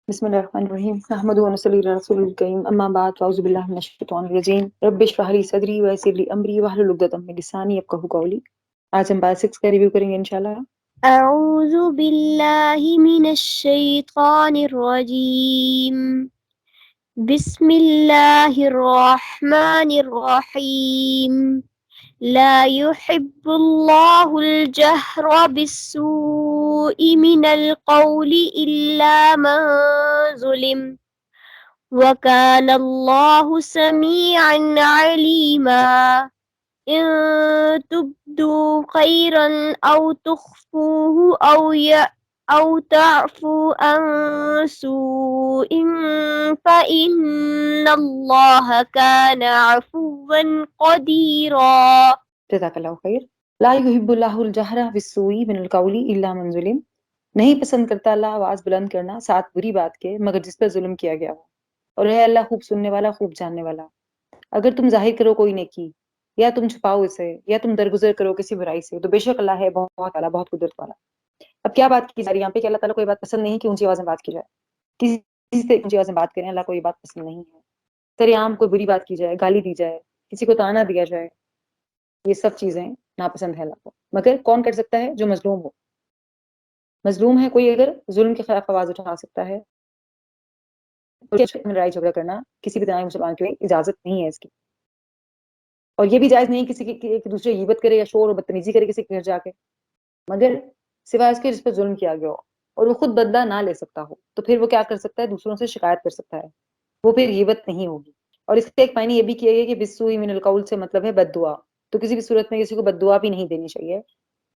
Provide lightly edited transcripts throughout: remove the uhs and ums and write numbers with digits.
بسم الله الرحمن الرحيم نحمده ونصلي على رسول الكريم أما بعد فأعوذ بالله من الشيطان الرجيم رب اشرح لي صدري ويسر لي أمري واحلل عقدة من لساني يفقهوا قولي. آج ہم پارٹ 6 کا ریویو کریں گے انشاءاللہ. أعوذ بالله من الشيطان الرجيم بسم الله الرحمن الرحيم لا يحب الله الجهر بالسوء من القول إلا من ظلم وكان الله سميعا عليما إن تبدوا خيرا أو تخفوه أو تعفوا عن سوء فإن الله كان عفوا قديرا. جزاک اللہ خیر. لا يحب الله الجهر بالسوء من القول الا من ظلم. نہیں پسند کرتا اللہ آواز بلند کرنا ساتھ بری بات کے مگر جس پر ظلم کیا گیا ہو. اور ہے اللہ خوب سننے والا خوب جاننے والا. اگر تم ظاہر کرو کوئی نیکی یا تم چھپاؤ اسے یا تم درگزر کرو کسی برائی سے تو بے شک اللہ ہے بہت اعلیٰ بہت قدرت والا. اب کیا بات کی جا رہی ہے یہاں پہ کہ اللہ تعالیٰ کو یہ بات پسند نہیں کہ اونچی آواز میں بات کی جائے. کسی سے اونچی آواز میں بات کریں اللہ کو یہ بات پسند نہیں ہے. سریعام کوئی بری بات کی جائے گالی دی جائے کسی کو تانا دیا جائے یہ سب چیزیں ناپسند ہے اللہ کو. مگر کون کر سکتا ہے جو مظلوم ہو. مظلوم ہے کوئی اگر ظلم کے خلاف آواز اٹھا سکتا ہے. لڑائی جھگڑا کرنا کسی بھی طرح مسلمان کے لیے اجازت نہیں ہے اس کی. اور یہ بھی جائز نہیں کسی کی ایک دوسرے غیبت کرے یا شور و بدتمیزی کرے کسی کے گھر جا کے مگر سوائے اس کے جس پر ظلم کیا گیا ہو اور وہ خود بدلہ نہ لے سکتا ہو تو پھر وہ کیا کر سکتا ہے دوسروں سے شکایت کر سکتا ہے. وہ پھر غیبت نہیں ہوگی. اور اس کا ایک معنی یہ بھی کیا گیا کہ بالسوء من القول سے مطلب ہے بد دعا. تو کسی بھی صورت میں کسی کو بد دعا بھی نہیں دینی چاہیے.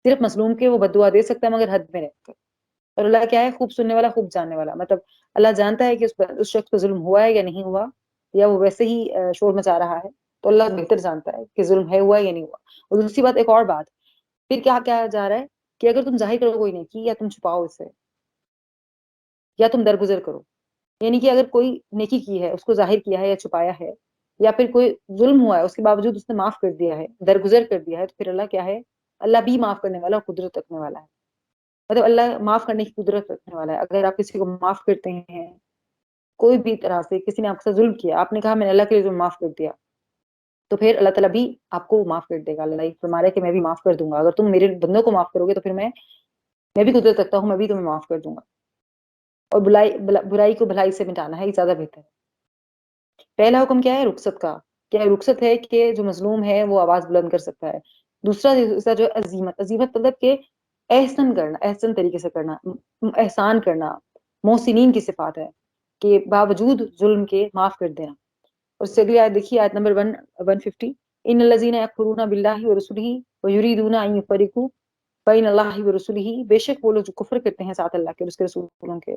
صرف مظلوم کے وہ بد دعا دے سکتا ہے مگر حد میں رہ کر. اور اللہ کیا ہے خوب سننے والا خوب جاننے والا. مطلب اللہ جانتا ہے کہ اس شخص پہ ظلم ہوا ہے یا نہیں ہوا یا وہ ویسے ہی شور مچا رہا ہے. تو اللہ بہتر جانتا ہے کہ ظلم ہے ہوا یا نہیں ہوا. اور دوسری بات ایک اور بات پھر کیا کہا جا رہا ہے کہ اگر تم ظاہر کرو کوئی نیکی یا تم چھپاؤ اسے یا تم درگزر کرو. یعنی کہ اگر کوئی نیکی کی ہے اس کو ظاہر کیا ہے یا چھپایا ہے یا پھر کوئی ظلم ہوا ہے اس کے باوجود اس نے معاف کر دیا ہے درگزر کر دیا ہے تو پھر اللہ کیا ہے اللہ بھی معاف کرنے والا اور قدرت رکھنے والا ہے. مطلب اللہ معاف کرنے کی قدرت رکھنے والا ہے. اگر آپ کسی کو معاف کرتے ہیں کوئی بھی طرح سے کسی نے آپ سے ظلم کیا آپ نے کہا میں نے اللہ کے لیے ظلم معاف کر دیا تو پھر اللہ تعالیٰ بھی آپ کو معاف کر دے گا. اللہ فرما رہا ہے کہ میں بھی معاف کر دوں گا. اگر تم میرے بندوں کو معاف کرو گے تو پھر میں بھی قدرت رکھتا ہوں میں بھی تمہیں معاف کر دوں گا. اور برائی کو بھلائی سے مٹانا ہے یہ زیادہ بہتر ہے. پہلا حکم کیا ہے رخصت کا. کیا رخصت ہے کہ جو مظلوم ہے وہ آواز بلند کر سکتا ہے. دوسرا حصہ جو ہے عزیمت مطلب کہ احسن کرنا احسن طریقے سے کرنا احسان کرنا محسنین کی صفات ہے کہ باوجود ظلم کے معاف کر دینا. اور اس سے اگلی آیت دیکھیے آیت نمبر 150 ان الذین یکفرون باللہ ورسلہ ویریدون ان یفرقوا بین اللہ ورسلہ. بے شک وہ لوگ جو کفر کرتے ہیں ساتھ اللہ کے اور اس کے رسولوں کے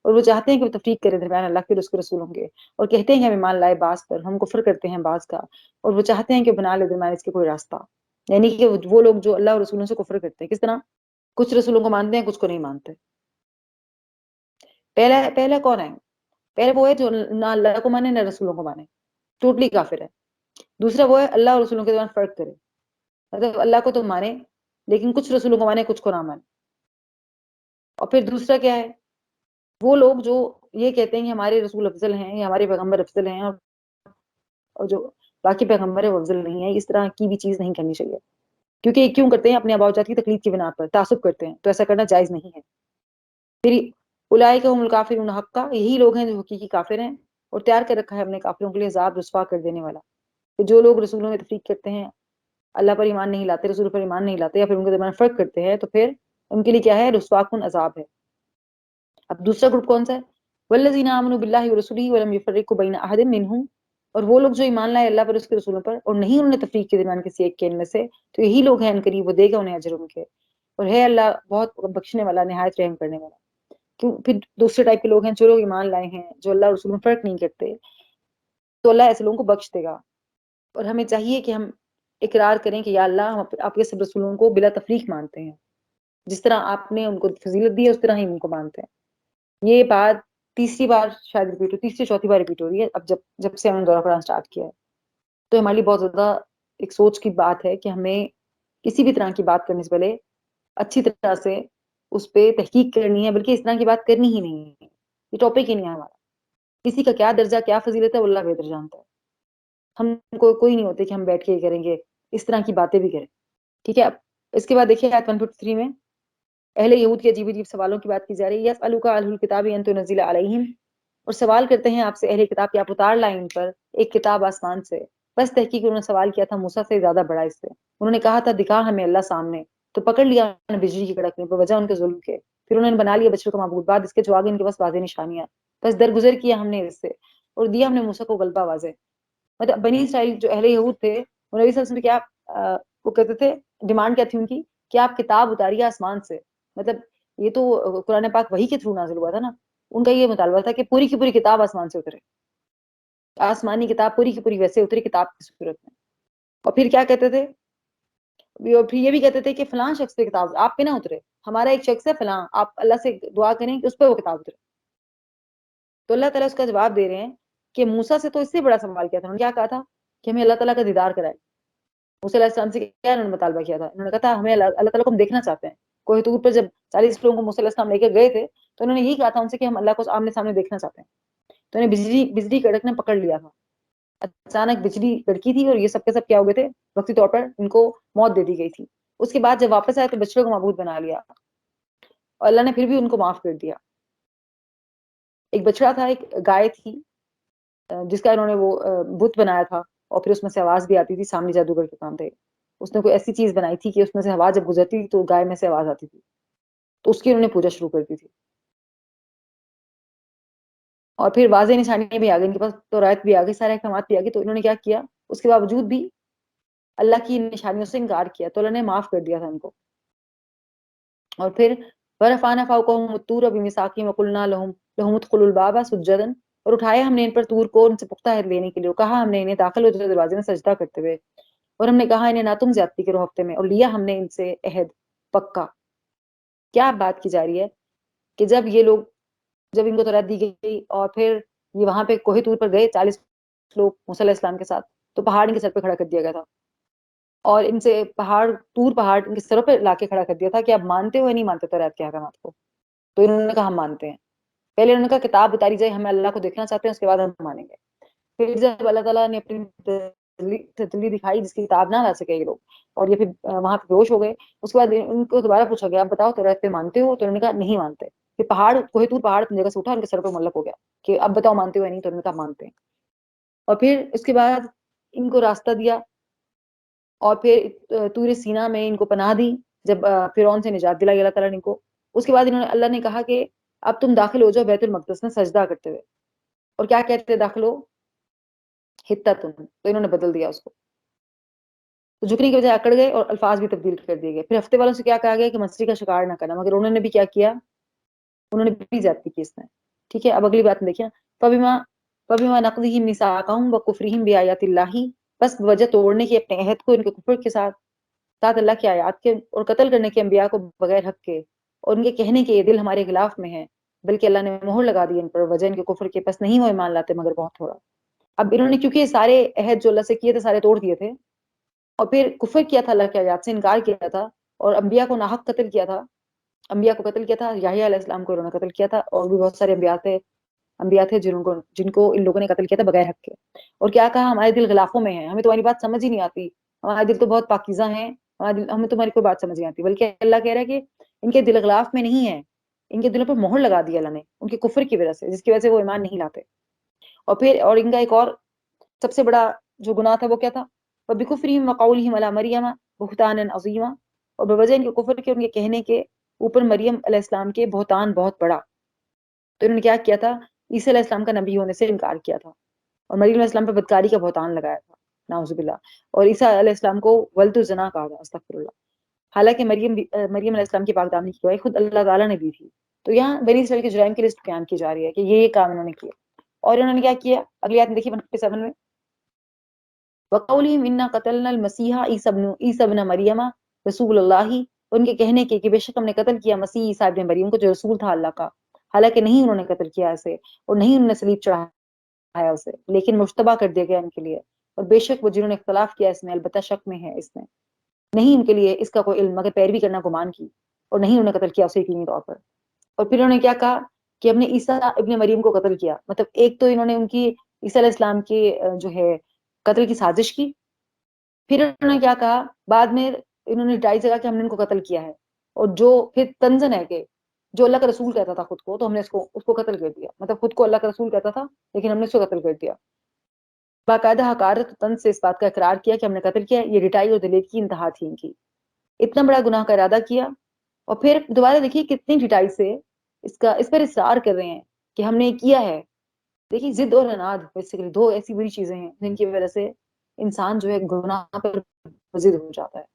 اور وہ چاہتے ہیں کہ وہ تفریق کریں درمیان اللہ کے اور اس کے رسولوں کے اور کہتے ہیں کہ ہم ایمان لائے بعض پر ہم کفر کرتے ہیں بعض کا اور وہ چاہتے ہیں کہ بنا لے درمیان اس کے کوئی راستہ. یعنی کہ وہ لوگ جو اللہ اور رسولوں سے کفر کرتے ہیں کس طرح کچھ رسولوں کو مانتے ہیں کچھ کو نہیں مانتے. پہلا کون ہے پہلے وہ ہے جو نہ اللہ کو مانے نہ رسولوں کو مانے ٹوٹلی کافر ہے. دوسرا وہ ہے اللہ اور رسولوں کے درمیان فرق کرے مطلب اللہ کو تو مانے لیکن کچھ رسولوں کو مانے کچھ کو نہ مانے. اور پھر دوسرا کیا ہے وہ لوگ جو یہ کہتے ہیں کہ ہمارے رسول افضل ہیں یا ہمارے پیغمبر افضل ہیں اور جو باقی پیغمبر ہے وہ افضل نہیں ہے. اس طرح کی بھی چیز نہیں کرنی چاہیے کیونکہ یہ کیوں کرتے ہیں اپنے آبا و اجداد کی تقلید کی بنا پر تعصب کرتے ہیں تو ایسا کرنا جائز نہیں ہے. پھر اولئک هم الکافرون حقا یہی لوگ ہیں جو حقیقی کافر ہیں اور تیار کر رکھا ہے ہم نے کافروں کے لیے عذاب رسوا کر دینے والا. کہ جو لوگ رسولوں میں تفریق کرتے ہیں اللہ پر ایمان نہیں لاتے رسول پر ایمان نہیں لاتے یا پھر ان کے درمیان فرق کرتے ہیں تو پھر ان کے لیے کیا ہے رسوا کن عذاب ہے. اب دوسرا گروپ کون سا ہے والذین آمنوا باللہ ورسلہ ولم یفرقوا بین احد منہم. اور وہ لوگ جو ایمان لائے اللہ پر اس کے رسولوں پر اور نہیں انہوں نے تفریق کے درمیان کسی ایک کے ان میں سے تو یہی لوگ ہیں ان قریب وہ دے گا انہیں اجر ان کے اور ہے اللہ بہت بخشنے والا نہایت رحم کرنے والا. کیوں پھر دوسرے ٹائپ کے لوگ ہیں جو لوگ ایمان لائے ہیں جو اللہ رسول میں فرق نہیں کرتے تو اللہ ایسے لوگوں کو بخش دے گا. اور ہمیں چاہیے کہ ہم اقرار کریں کہ یا اللہ ہم آپ کے سب رسولوں کو بلا تفریق مانتے ہیں جس طرح آپ نے ان کو فضیلت دی ہے اس طرح ہی ان کو مانتے ہیں. یہ بات تیسری بار شاید ریپیٹ ہو تیسری چوتھی بار ریپیٹ ہو رہی ہے اب جب سے ہم نے دورہ قرآن سٹارٹ کیا ہے. تو ہمارے لیے بہت زیادہ ایک سوچ کی بات ہے کہ ہمیں کسی بھی طرح کی بات کرنے سے پہلے اچھی طرح سے اس پہ تحقیق کرنی ہے بلکہ اس طرح کی بات کرنی ہی نہیں ہے. یہ ٹاپک ہی نہیں ہے ہمارا. کسی کا کیا درجہ کیا فضیلت ہے وہ اللہ بہتر جانتا ہے. ہم کوئی نہیں ہوتے کہ ہم بیٹھ کے یہ کریں گے اس طرح کی باتیں بھی کریں. ٹھیک ہے. اب اس کے بعد دیکھیے آیت 153 میں اہل یہود کے عجیب عجیب سوالوں کی بات کی جا رہی ہے. یسألوک اہل الکتاب ان تنزل علیہم، اور سوال کرتے ہیں آپ سے اہل کتاب کہ آپ اتار لائیں ان پر ایک کتاب آسمان سے. بس تحقیق انہوں نے سوال کیا تھا موسیٰ سے زیادہ بڑا اس سے. انہوں نے کہا تھا دکھا ہمیں اللہ سامنے، تو پکڑ لیا انہوں نے بجلی کی کڑک نے بوجہ ان کے ظلم کے. پھر انہوں نے بنا لیا بچوں کا معبود بعد اس کے جو آگے ان کے پاس واضح نشانیاں. بس درگزر کیا ہم نے اس سے اور دیا ہم نے موسیٰ کو غلبہ واضح. مطلب بنی اسرائیل جو اہل یہود تھے وہ نبی صلی اللہ علیہ وسلم کیا وہ کہتے تھے، ڈیمانڈ کیا تھی ان کی کہ آپ کتاب اتاریے آسمان سے. مطلب یہ تو قرآن پاک وحی کے تھرو نازل ہوا تھا نا. ان کا یہ مطالبہ تھا کہ پوری کی پوری کتاب آسمان سے اترے، آسمانی کتاب پوری کی پوری ویسے اتری کتاب کی صورت میں. اور پھر کیا کہتے تھے، پھر یہ بھی کہتے تھے کہ فلاں شخص پہ کتاب آپ پہ نہ اترے، ہمارا ایک شخص ہے فلاں، آپ اللہ سے دعا کریں کہ اس پہ وہ کتاب اترے. تو اللہ تعالیٰ اس کا جواب دے رہے ہیں کہ موسیٰ سے تو اس سے بڑا سوال کیا تھا. انہوں نے کیا کہا تھا کہ ہمیں اللہ تعالیٰ کا دیدار کرائے. موسیٰ علیہ السلام سے کیا انہوں نے مطالبہ کیا تھا؟ انہوں نے کہا تھا ہمیں اللہ تعالیٰ کو ہم دیکھنا چاہتے ہیں. کوہ طور پر جب 40 لوگوں کو موسیٰ علیہ السلام لے کے گئے تھے تو انہوں نے یہی کہا تھا ان سے کہ ہم اللہ کو آمنے سامنے دیکھنا چاہتے ہیں. تو انہیں بجلی کڑک نے پکڑ لیا تھا. اچانک بجلی کڑکی تھی اور یہ سب کے سب کیا ہو گئے تھے، وقتی طور پر ان کو موت دے دی گئی تھی. اس کے بعد جب واپس آئے تو بچڑوں کو معبود بنا لیا اور اللہ نے پھر بھی ان کو معاف کر دیا. ایک بچڑا تھا، ایک گائے تھی جس کا انہوں نے وہ بت بنایا تھا اور پھر اس میں سے آواز بھی آتی تھی. سامنے جادوگر کے کام تھے. اس نے کوئی ایسی چیز بنائی تھی کہ اس میں سے ہوا جب گزرتی تھی تو گائے میں سے آواز آتی تھی، تو اس کی انہوں نے پوجا شروع کر دی تھی. اور پھر واضح نشانیاں بھی آ گئی ان کے پاس، تو رایت بھی آ گئی، سارے احکامات بھی آ گئی. تو انہوں نے کیا کیا، اس کے باوجود بھی اللہ کی نشانیوں سے انکار کیا تو اللہ نے معاف کر دیا تھا ان کو. اور پھر ورفعنا فوقهم الطور بميثاقهم وقلنا لهم ادخلوا الباب سجدا، اور اٹھایا ہم نے ان پر طور کو ان سے پختہ عہد لینے کے لیے. کہا ہم نے انہیں داخل ہو جائے دروازے میں سجدہ کرتے ہوئے، اور ہم نے کہا انہیں نہ تم زیادتی کرو ہفتے میں، اور لیا ہم نے ان سے عہد پکا. کیا بات کی جا رہی ہے کہ جب ان کو تورات دی گئی اور پھر یہ وہاں پہ کوہ طور پر گئے 40 لوگ موسیٰ علیہ السلام کے ساتھ، تو پہاڑ ان کے سر پہ کھڑا کر دیا گیا تھا اور ان سے طور پہاڑ ان کے سروں پہ لا کے کھڑا کر دیا تھا کہ آپ مانتے ہو یا نہیں مانتے تورات کے احکامات کو. تو انہوں نے کہا ہم مانتے ہیں. پہلے انہوں نے کہا کتاب اتاری جائے، ہمیں اللہ کو دیکھنا چاہتے ہیں، اس کے بعد ہم مانیں گے. پھر جب اللہ تعالیٰ نے اپنی تجلی دکھائی جس کی کتاب نہ لا سکے یہ لوگ، اور یہ پھر وہاں پہ بیہوش ہو گئے، اس کے بعد ان کو دوبارہ پوچھا گیا آپ بتاؤ تورات پہ مانتے ہو؟ تو انہوں نے کہا نہیں مانتے. پھر کوہ طور پہاڑ اپنی جگہ سے اٹھا ان کے سر پہ معلق ہو گیا کہ اب بتاؤ مانتے ہو یا نہیں؟ تو انہوں نے کہا مانتے ہیں. اور پھر اس کے بعد ان کو راستہ دیا اور پھر طور سینا میں ان کو پناہ دی جب فرعون سے نجات دلائی اللہ تعالیٰ نے ان کو. اس کے بعد اللہ نے کہا کہ اب تم داخل ہو جاؤ بیت المقدس میں سجدہ کرتے ہوئے. اور کیا کہتے داخل ہو حتتن، تو انہوں نے بدل دیا اس کو، تو جھکنے کی بجائے اکڑ گئے اور الفاظ بھی تبدیل کر دیے گئے. پھر ہفتے والوں سے کیا کہا گیا کہ مچھلی کا شکار نہ کرنا، مگر انہوں نے بھی کیا کیا، انہوں نے بھی زیادتی کی اس میں. ٹھیک ہے. اب اگلی بات میں دیکھیں فبما نقضهم ميثاقهم وكفرهم بآيات الله، بس وجہ توڑنے کی اپنے عہد کو ان کے کفر کے ساتھ اللہ کی آیات کے، اور قتل کرنے کے انبیاء کو بغیر حق کے، اور ان کے کہنے کے یہ دل ہمارے خلاف میں ہے، بلکہ اللہ نے مہر لگا دی ان پر، وجہ ان کے کفر کے پس نہیں وہ ایمان لاتے مگر بہت تھوڑا. اب انہوں نے کیونکہ سارے عہد جو اللہ سے کیے تھے سارے توڑ دیے تھے اور پھر کفر کیا تھا، اللہ کی آیات سے انکار کیا تھا اور انبیاء کو ناحق قتل کیا تھا. انبیاء کو قتل کیا تھا، یحییٰ علیہ السلام کو انہوں نے قتل کیا تھا، اور بھی بہت سارے انبیاء تھے جن کو ان لوگوں نے قتل کیا تھا بغیر حق کے. اور کیا کہا ہمارے دل غلافوں میں ہیں، ہمیں تمہاری بات سمجھ ہی نہیں آتی، ہمارے دل تو بہت پاکیزہ ہیں، ہمیں تمہاری کوئی بات سمجھ نہیں آتی. بلکہ اللہ کہہ رہا ہے کہ ان کے دل غلاف میں نہیں ہے، ان کے دلوں پر مہر لگا دی اللہ نے ان کے کفر کی وجہ سے، جس کی وجہ سے وہ ایمان نہیں لاتے. اور ان کا ایک اور سب سے بڑا جو گناہ تھا وہ کیا تھا، وَبِكُفْرِهِمْ وَقَوْلِهِمْ عَلَى مَرْيَمَ بُهْتَانًا عَظِيمًا، اور بوجہ ان کے کفر کے ان کے کہنے کے اوپر مریم علیہ السلام کے بہتان بہت بڑا. تو انہوں نے کیا کیا تھا، عیسیٰ علیہ السلام کا نبی ہونے سے انکار کیا تھا اور مریم علیہ السلام پہ بدکاری کا بہتان لگایا تھا، نعوذ باللہ. اور عیسیٰ علیہ السلام کو ولد الزنا کہا تھا، استغفر اللہ. حالانکہ مریم علیہ السلام کی پاکدامنی کی گواہی خود اللہ تعالیٰ نے دی تھی. تو یہاں بنی اسرائیل کے جرائم کی لسٹ بیان کی جا رہی ہے کہ یہ کام انہوں نے کیا. اور انہوں نے کیا کیا، اگلی آیت میں دیکھیے 157 میں، وَقَوْلِهِمْ إِنَّا قَتَلْنَا الْمَسِيحَ عِيسَى ابْنَ مَرْيَمَ رسول اللہ، ان کے کہنے کہ بے شک ہم نے قتل کیا مسیح عیسیٰ ابن مریم کو جو رسول تھا اللہ کا، حالانکہ نہیں انہوں نے قتل کیا اسے اور نہیں انہوں نے صلیب چڑھایا اسے، لیکن مشتبہ کر دیا گیا ان کے لیے. اور بے شک وہ جنہوں نے اختلاف کیا اس میں البتہ شک میں ہے، اس میں نہیں ان کے لیے اس کا کوئی علم مگر پیروی کرنا گمان کی، اور نہیں انہوں نے قتل کیا اسے یقینی طور پر. اور پھر انہوں نے کیا کہا کہ ہم نے عیسیٰ ابن مریم کو قتل کیا. مطلب ایک تو انہوں نے ان کی عیسیٰ علیہ السلام کی جو ہے قتل کی سازش کی. پھر انہوں نے کیا کہا بعد میں، انہوں نے ڈائی جگہ کہ ہم نے ان کو قتل کیا ہے. اور جو پھر تنزن ہے کہ جو اللہ کا رسول کہتا تھا خود کو، تو ہم نے اس کو قتل کر دیا. مطلب خود کو اللہ کا رسول کہتا تھا لیکن ہم نے اس کو قتل کر دیا. باقاعدہ حقارت تنز سے اس بات کا اقرار کیا کہ ہم نے قتل کیا. یہ ڈٹائی اور دلیل کی انتہا تھی ان کی. اتنا بڑا گناہ کا ارادہ کیا، اور پھر دوبارہ دیکھیے کتنی ڈٹائی سے اس پر اصرار کر رہے ہیں کہ ہم نے کیا ہے. دیکھیے ضد اور اناد بیسیکلی دو ایسی بری چیزیں ہیں جن کی وجہ سے انسان جو ہے گناہ پر ضد ہو جاتا ہے.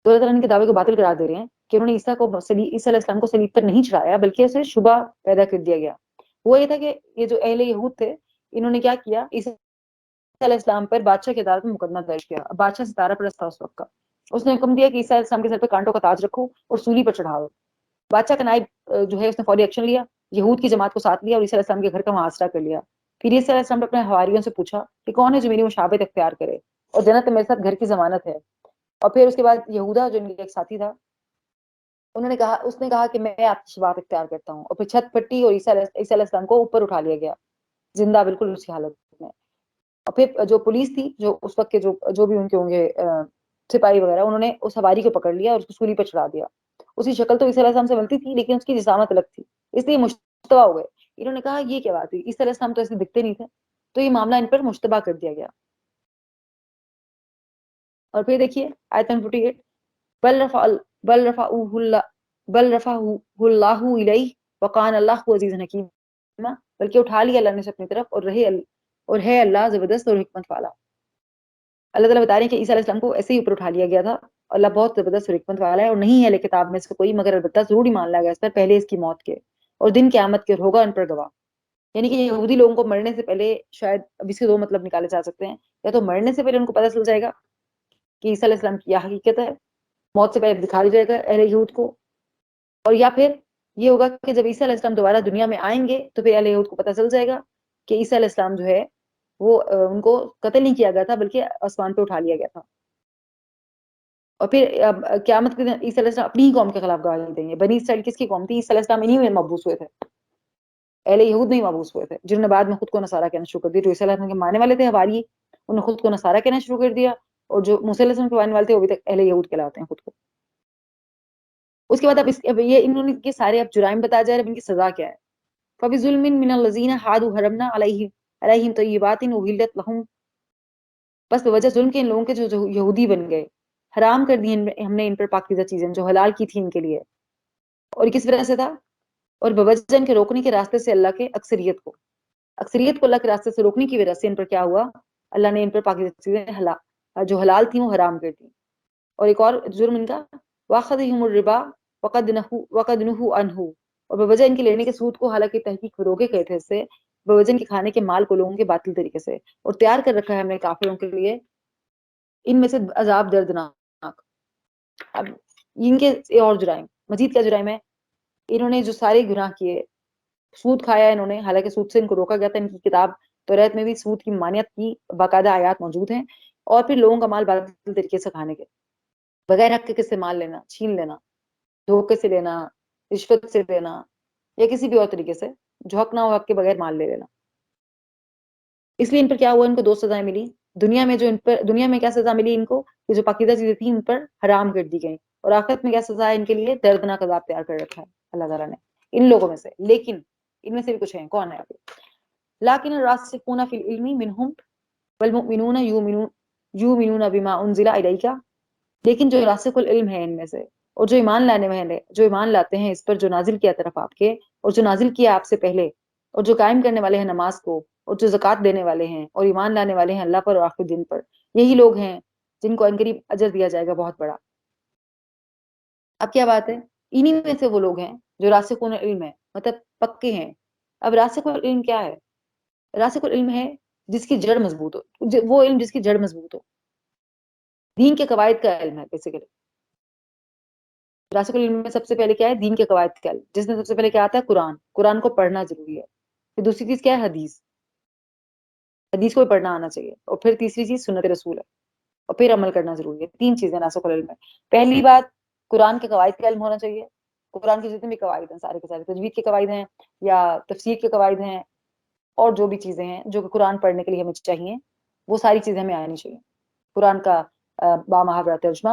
تو اللہ تعالیٰ کے دعوے کو باطل قرار دے رہے ہیں کہ انہوں نے عیسیٰ علیہ السلام کو صلیب پر نہیں چڑھایا، بلکہ اسے شبہ پیدا کر دیا گیا. وہ یہ تھا کہ یہ جو اہل یہود تھے انہوں نے کیا کیا، عیسیٰ علیہ السلام پر بادشاہ کی عدالت میں مقدمہ درج کیا. بادشاہ ستارہ پرست تھا اس وقت کا. اس نے حکم دیا کہ عیسیٰ علیہ السلام کے سر پہ کانٹوں کا تاج رکھو اور سولی پر چڑھاؤ. بادشاہ کا نائب جو ہے اس نے فوری ایکشن لیا، یہود کی جماعت کو ساتھ لیا اور عیسیٰ علیہ السلام کے گھر کا محاصرہ کر لیا. پھر عیسیٰ علیہ السلام نے اپنے حواریوں سے پوچھا کہ کون ہے جو میری مشابہت اختیار کرے، اور جنت میرے ساتھ گھر کی ضمانت ہے. اور پھر اس کے بعد یہودا جو ان کا ایک ساتھی تھا، اس نے کہا کہ میں آپ کی شفاعت اختیار کرتا ہوں. اور پھر چھت پھٹی اور عیسیٰ علیہ السلام کو اوپر اٹھا لیا گیا زندہ بالکل اسی حالت میں. اور پھر جو پولیس تھی، جو اس وقت کے جو بھی ان کے ہوں گے سپاہی وغیرہ، انہوں نے اس سواری کو پکڑ لیا اور اس کو سولی پر چڑھا دیا. اس کی شکل تو عیسیٰ علیہ السلام سے ملتی تھی لیکن اس کی جسامت الگ تھی، اس لیے مشتبہ ہو گئے. انہوں نے کہا یہ کیا بات ہے، عیسیٰ علیہ السلام تو ایسے دکھتے نہیں تھے. تو یہ معاملہ ان پر مشتبہ کر دیا گیا. اور پھر دیکھیے آیت 48، بل رفعہ اللہ الیہ وکان اللہ عزیز حکیم، بلکہ اٹھا لیا اللہ نے اسے اپنی طرف، اور ہے اللہ زبردست اور حکمت والا. اللہ تعالیٰ بتا رہے ہیں کہ عیسیٰ علیہ السلام کو ایسے ہی اوپر اٹھا لیا گیا تھا. اللہ بہت زبردست اور حکمت والا ہے، اور نہیں ہے کتاب میں اس کا کوئی، مگر البتہ ضرور ہی مان لیا گیا اس پر پہلے اس کی موت کے، اور دن قیامت کے ہوگا ان پر گواہ. یعنی کہ یہودی لوگوں کو مرنے سے پہلے، شاید اب اس کے دو مطلب نکالے جا سکتے ہیں، یا تو مرنے سے پہلے ان کو پتہ چل جائے گا کہ عیسیٰ علیہ السلام کی کیا حقیقت ہے، موت سے پہلے دکھا دیا جائے گا اہل یہود کو. اور یا پھر یہ ہوگا کہ جب عیسیٰ علیہ السلام دوبارہ دنیا میں آئیں گے تو پھر اہل یہود کو پتہ چل جائے گا کہ عیسیٰ علیہ السلام جو ہے وہ ان کو قتل نہیں کیا گیا تھا بلکہ آسمان پہ اٹھا لیا گیا تھا. اور پھر قیامت کے دن عیسیٰ علیہ السلام اپنی ہی قوم کے خلاف گواہی دیں گے. بنی اسرائیل کس کی قوم تھی؟ عیسیٰ علیہ السلام انہی میں مبعوث ہوئے تھے. اہل یہود نہیں مبعوث ہوئے تھے جنہوں نے بعد میں خود کو نصارہ کہنا شروع کر دیا. جو عیسیٰ علیہ السلام کے ماننے والے تھے حواری، انہوں نے خود کو نصارہ کہنا شروع کر دیا، اور جو موسیٰ علیہ السلام کے ماننے والے تھے وہ بھی تک اہل یہود کہلاتے ہیں خود کو. اس کے بعد اب یہ انہوں نے کے سارے اب جرائم بتایا جا رہے ہیں، اب ان کی سزا کیا ہے. فَبِظُلْمٍ مِّنَ الَّذِينَ هَادُوا حَرَّمْنَا عَلَيْهِمْ طَيِّبَاتٍ أُحِلَّتْ لَهُمْ، بس بوجہ ظلم کے ان لوگوں کے جو یہودی بن گئے، حرام کر دی ہم نے ان پر پاکیزہ چیزیں جو حلال کی تھی ان کے لیے. اور کس وجہ سے تھا؟ اور بوجہ ان کے روکنے کے راستے سے اللہ کے اکثریت کو اللہ کے راستے سے روکنے کی وجہ سے ان پر کیا ہوا، اللہ نے ان پر پاکیزہ چیزیں جو حلال تھیں وہ حرام کر دی. اور ایک اور جرم ان کا، وَأَخَذِهِمُ الرِّبَا وَقَدْ نُهُوا عَنْهُ، اور بوجہ ان کے لینے کے سود کو حالانکہ تحقیق روکے گئے تھے، اس سے بوجہ ان کے کھانے کے مال کو لوگوں کے باطل طریقے سے، اور تیار کر رکھا ہے ہم نے کافروں کے لیے ان میں سے عذاب دردناک. اب ان کے اور جرائم، مزید کیا جرائم ہے، انہوں نے جو سارے گناہ کیے، سود کھایا انہوں نے، حالانکہ سود سے ان کو روکا گیا تھا. ان کی کتاب توریت میں بھی سود کی ممانعت کی باقاعدہ آیات موجود ہیں. اور پھر لوگوں کا مال باطل طریقے سے کھانے کے، بغیر حق کے کس سے مال لینا، چھین لینا، دھوکے سے لینا، رشوت سے لینا، یا کسی بھی اور طریقے سے جو حق نہ ہو حق کے بغیر مال لے لینا. اس لیے ان پر کیا ہوا، ان کو دو سزائیں ملی. دنیا میں کیا سزا ملی ان کو، کہ جو پاکیزہ چیزیں تھیں ان پر حرام کر دی گئیں. اور آخرت میں کیا سزا ہے ان کے لیے، دردناک عذاب تیار کر رکھا ہے اللہ تعالیٰ نے ان لوگوں میں سے. لیکن ان میں سے بھی کچھ ہیں، کون ہے آپ؟ لیکن الراسخون فی العلم منہم والمؤمنون یؤمنون بما انزل الیک، لیکن جو راسخ العلم ہے ان میں سے، اور جو ایمان لاتے ہیں اس پر جو نازل کیا طرف آپ کے، اور جو نازل کیا آپ سے پہلے، اور جو قائم کرنے والے ہیں نماز کو، اور جو زکوٰۃ دینے والے ہیں، اور ایمان لانے والے ہیں اللہ پر اور آخری دن پر، یہی لوگ ہیں جن کو عنقریب اجر دیا جائے گا بہت بڑا. اب کیا بات ہے، انہی میں سے وہ لوگ ہیں جو راسخون العلم ہے، مطلب پکے ہیں. اب راسخ العلم کیا ہے؟ راسخ العلم ہے جس کی جڑ مضبوط ہو، وہ علم جس کی جڑ مضبوط ہو، دین کے قواعد کا علم ہے بیسیکلی. راسخ العلم میں سب سے پہلے کیا ہے، دین کے قواعد کا علم، جس میں سب سے پہلے کیا آتا ہے، قرآن کو پڑھنا ضروری ہے. پھر دوسری چیز کیا ہے، حدیث کو بھی پڑھنا آنا چاہیے. اور پھر تیسری چیز سنت رسول ہے، اور پھر عمل کرنا ضروری ہے. 3 چیزیں راسخ العلم میں. پہلی بات، قرآن کے قواعد کا علم ہونا چاہیے. قرآن کے جتنے بھی قواعد ہیں سارے کے سارے تجوید کے قواعد ہیں یا تفسیر کے قواعد ہیں اور جو بھی چیزیں ہیں جو کہ قرآن پڑھنے کے لیے ہمیں چاہیے وہ ساری چیزیں ہمیں آنی چاہیے. قرآن کا بامحاورہ ترجمہ،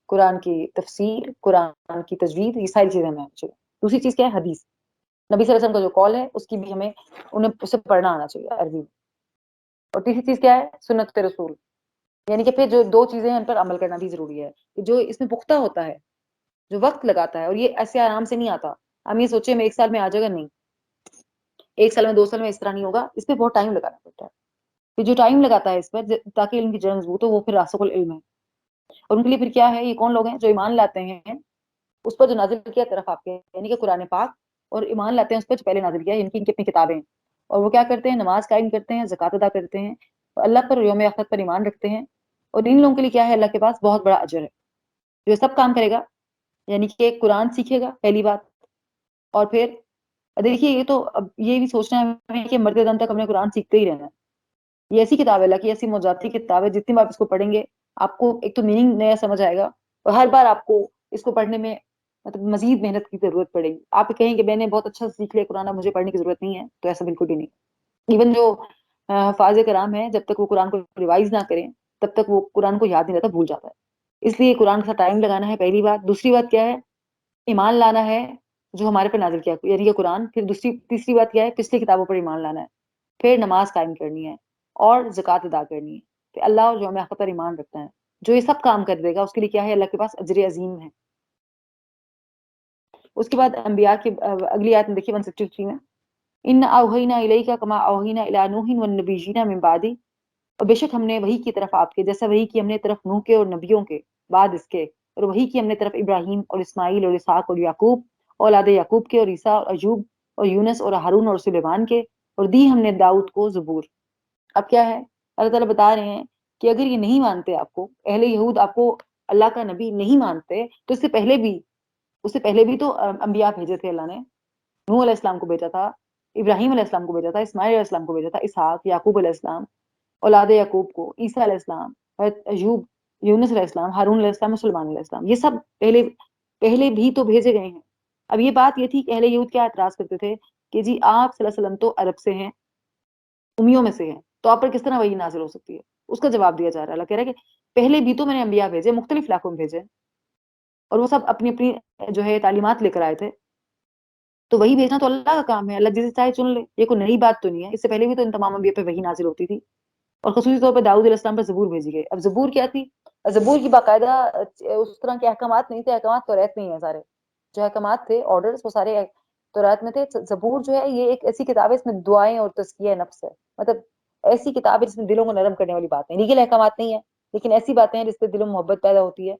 قرآن کی تفسیر، قرآن کی تجوید، یہ ساری چیزیں ہمیں آنی چاہیے. دوسری چیز کیا ہے؟ حدیث. نبی صلی اللہ علیہ وسلم کا جو قول ہے اس کی بھی ہمیں اسے پڑھنا آنا چاہیے عربی. اور تیسری چیز کیا ہے؟ سنت رسول. یعنی کہ پھر جو دو چیزیں ہیں ان پر عمل کرنا بھی ضروری ہے. جو اس میں پختہ ہوتا ہے، جو وقت لگاتا ہے، اور یہ ایسے آرام سے نہیں آتا. ہم یہ سوچے میں 1 سال میں آ جائے گا، نہیں. 1 سال میں 2 سال میں اس طرح نہیں ہوگا. اس پہ بہت ٹائم لگانا پڑتا ہے. پھر جو ٹائم لگاتا ہے اس پر تاکہ علم کی جڑ مضبوط ہو، وہ پھر راسخ العلم ہے. اور ان کے لیے پھر کیا ہے؟ یہ کون لوگ ہیں؟ جو ایمان لاتے ہیں اس پر جو نازل کیا طرف آپ کے، یعنی کہ قرآن پاک، اور ایمان لاتے ہیں اس پر جو پہلے نازل کیا، ان کی اپنی کتابیں. اور وہ کیا کرتے ہیں؟ نماز قائم کرتے ہیں، زکوٰۃ ادا کرتے ہیں، اور اللہ پر یوم آخرت پر ایمان رکھتے ہیں. اور ان لوگوں کے لیے کیا ہے؟ اللہ کے پاس بہت بڑا اجر ہے. جو یہ سب کام کرے گا، یعنی کہ قرآن سیکھے گا پہلی بات. اور پھر دیکھیے یہ تو اب یہ بھی سوچنا ہے کہ مرتے دم تک ہم نے قرآن سیکھتے ہی رہنا ہے. یہ ایسی کتاب ہے، اللہ کی ایسی معجزاتی کتاب ہے، جتنی بار اس کو پڑھیں گے آپ کو ایک تو میننگ نیا سمجھ آئے گا، اور ہر بار آپ کو اس کو پڑھنے میں مطلب مزید محنت کی ضرورت پڑے گی. آپ کہیں کہ میں نے بہت اچھا سیکھ لیا قرآن، مجھے پڑھنے کی ضرورت نہیں ہے، تو ایسا بالکل بھی نہیں. ایون جو حفاظ کرام ہیں، جب تک وہ قرآن کو ریوائز نہ کریں تب تک وہ قرآن کو یاد نہیں رہتا، بھول جاتا ہے. اس لیے قرآن کا ٹائم لگانا ہے پہلی بات. دوسری بات کیا ہے؟ ایمان لانا ہے جو ہمارے پر نازل کیا، یعنی کہ قرآن. پھر تیسری بات کیا ہے؟ پچھلی کتابوں پر ایمان لانا ہے. پھر نماز قائم کرنی ہے اور زکوٰۃ ادا کرنی ہے. پھر اللہ اور یوم آخرت پر ایمان رکھنا ہے. جو یہ سب کام کر دے گا اس کے لیے کیا ہے؟ اللہ کے پاس اجر عظیم ہے. اس کے بعد انبیاء کی اگلی آیت میں دیکھیے 163 میں، ان اوحینا الیک کما اوحینا الی نوح والنبیین من بعد، اور بے شک ہم نے وحی کی طرف آپ کے جیسا وحی کی ہم نے طرف نوح کے اور نبیوں کے بعد اس کے، اور وحی کی ہم نے طرف ابراہیم اور اسماعیل اور اسحاق اور یعقوب، اولاد یعقوب کے، اور عیسیٰ اور ایوب اور یونس اور ہارون اور سلیمان کے، اور دی ہم نے داؤد کو زبور. اب کیا ہے؟ اللہ تعالیٰ بتا رہے ہیں کہ اگر یہ نہیں مانتے، آپ کو اہل یہود آپ کو اللہ کا نبی نہیں مانتے، تو اس سے پہلے بھی تو انبیاء بھیجے تھے اللہ نے. نوح علیہ السلام کو بھیجا تھا، ابراہیم علیہ السلام کو بھیجا تھا، اسماعیل علیہ السلام کو بھیجا تھا، اسحاق، یعقوب علیہ السلام، اولاد یعقوب کو، عیسیٰ علیہ السلام، ایوب، یونس علیہ السلام، ہارون علیہ السلام، سلیمان علیہ السلام. یہ سب پہلے بھی تو بھیجے گئے ہیں. اب یہ بات یہ تھی کہ اہل یہود کیا اعتراض کرتے تھے کہ جی آپ صلی اللہ علیہ وسلم تو عرب سے ہیں، امیوں میں سے ہیں، تو آپ پر کس طرح وحی نازل ہو سکتی ہے؟ اس کا جواب دیا جا رہا ہے. اللہ کہہ رہا ہے کہ پہلے بھی تو میں نے انبیاء بھیجے، مختلف علاقوں میں بھیجے، اور وہ سب اپنی اپنی جو ہے تعلیمات لے کر آئے تھے. تو وہی بھیجنا تو اللہ کا کام ہے، اللہ جسے چاہے چن لے. یہ کوئی نئی بات تو نہیں ہے، اس سے پہلے بھی تو ان تمام انبیاء پہ وحی نازل ہوتی تھی. اور خصوصی طور پہ داؤد علیہ السلام پر زبور بھیجی گئی. اب زبور کیا تھی؟ زبور کی باقاعدہ اس طرح کے احکامات نہیں تھے. احکامات توریت میں ہی ہیں سارے. جو احکامات تھے، آرڈرز، وہ سارے توریت میں تھے. زبور جو ہے یہ ایک ایسی کتاب ہے، اس میں دعائیں اور تزکیہ نفس ہے. مطلب ایسی کتاب ہے جس میں دلوں کو نرم کرنے والی باتیں، لیگل احکامات نہیں ہیں، لیکن ایسی باتیں ہیں جس سے دلوں میں محبت پیدا ہوتی ہے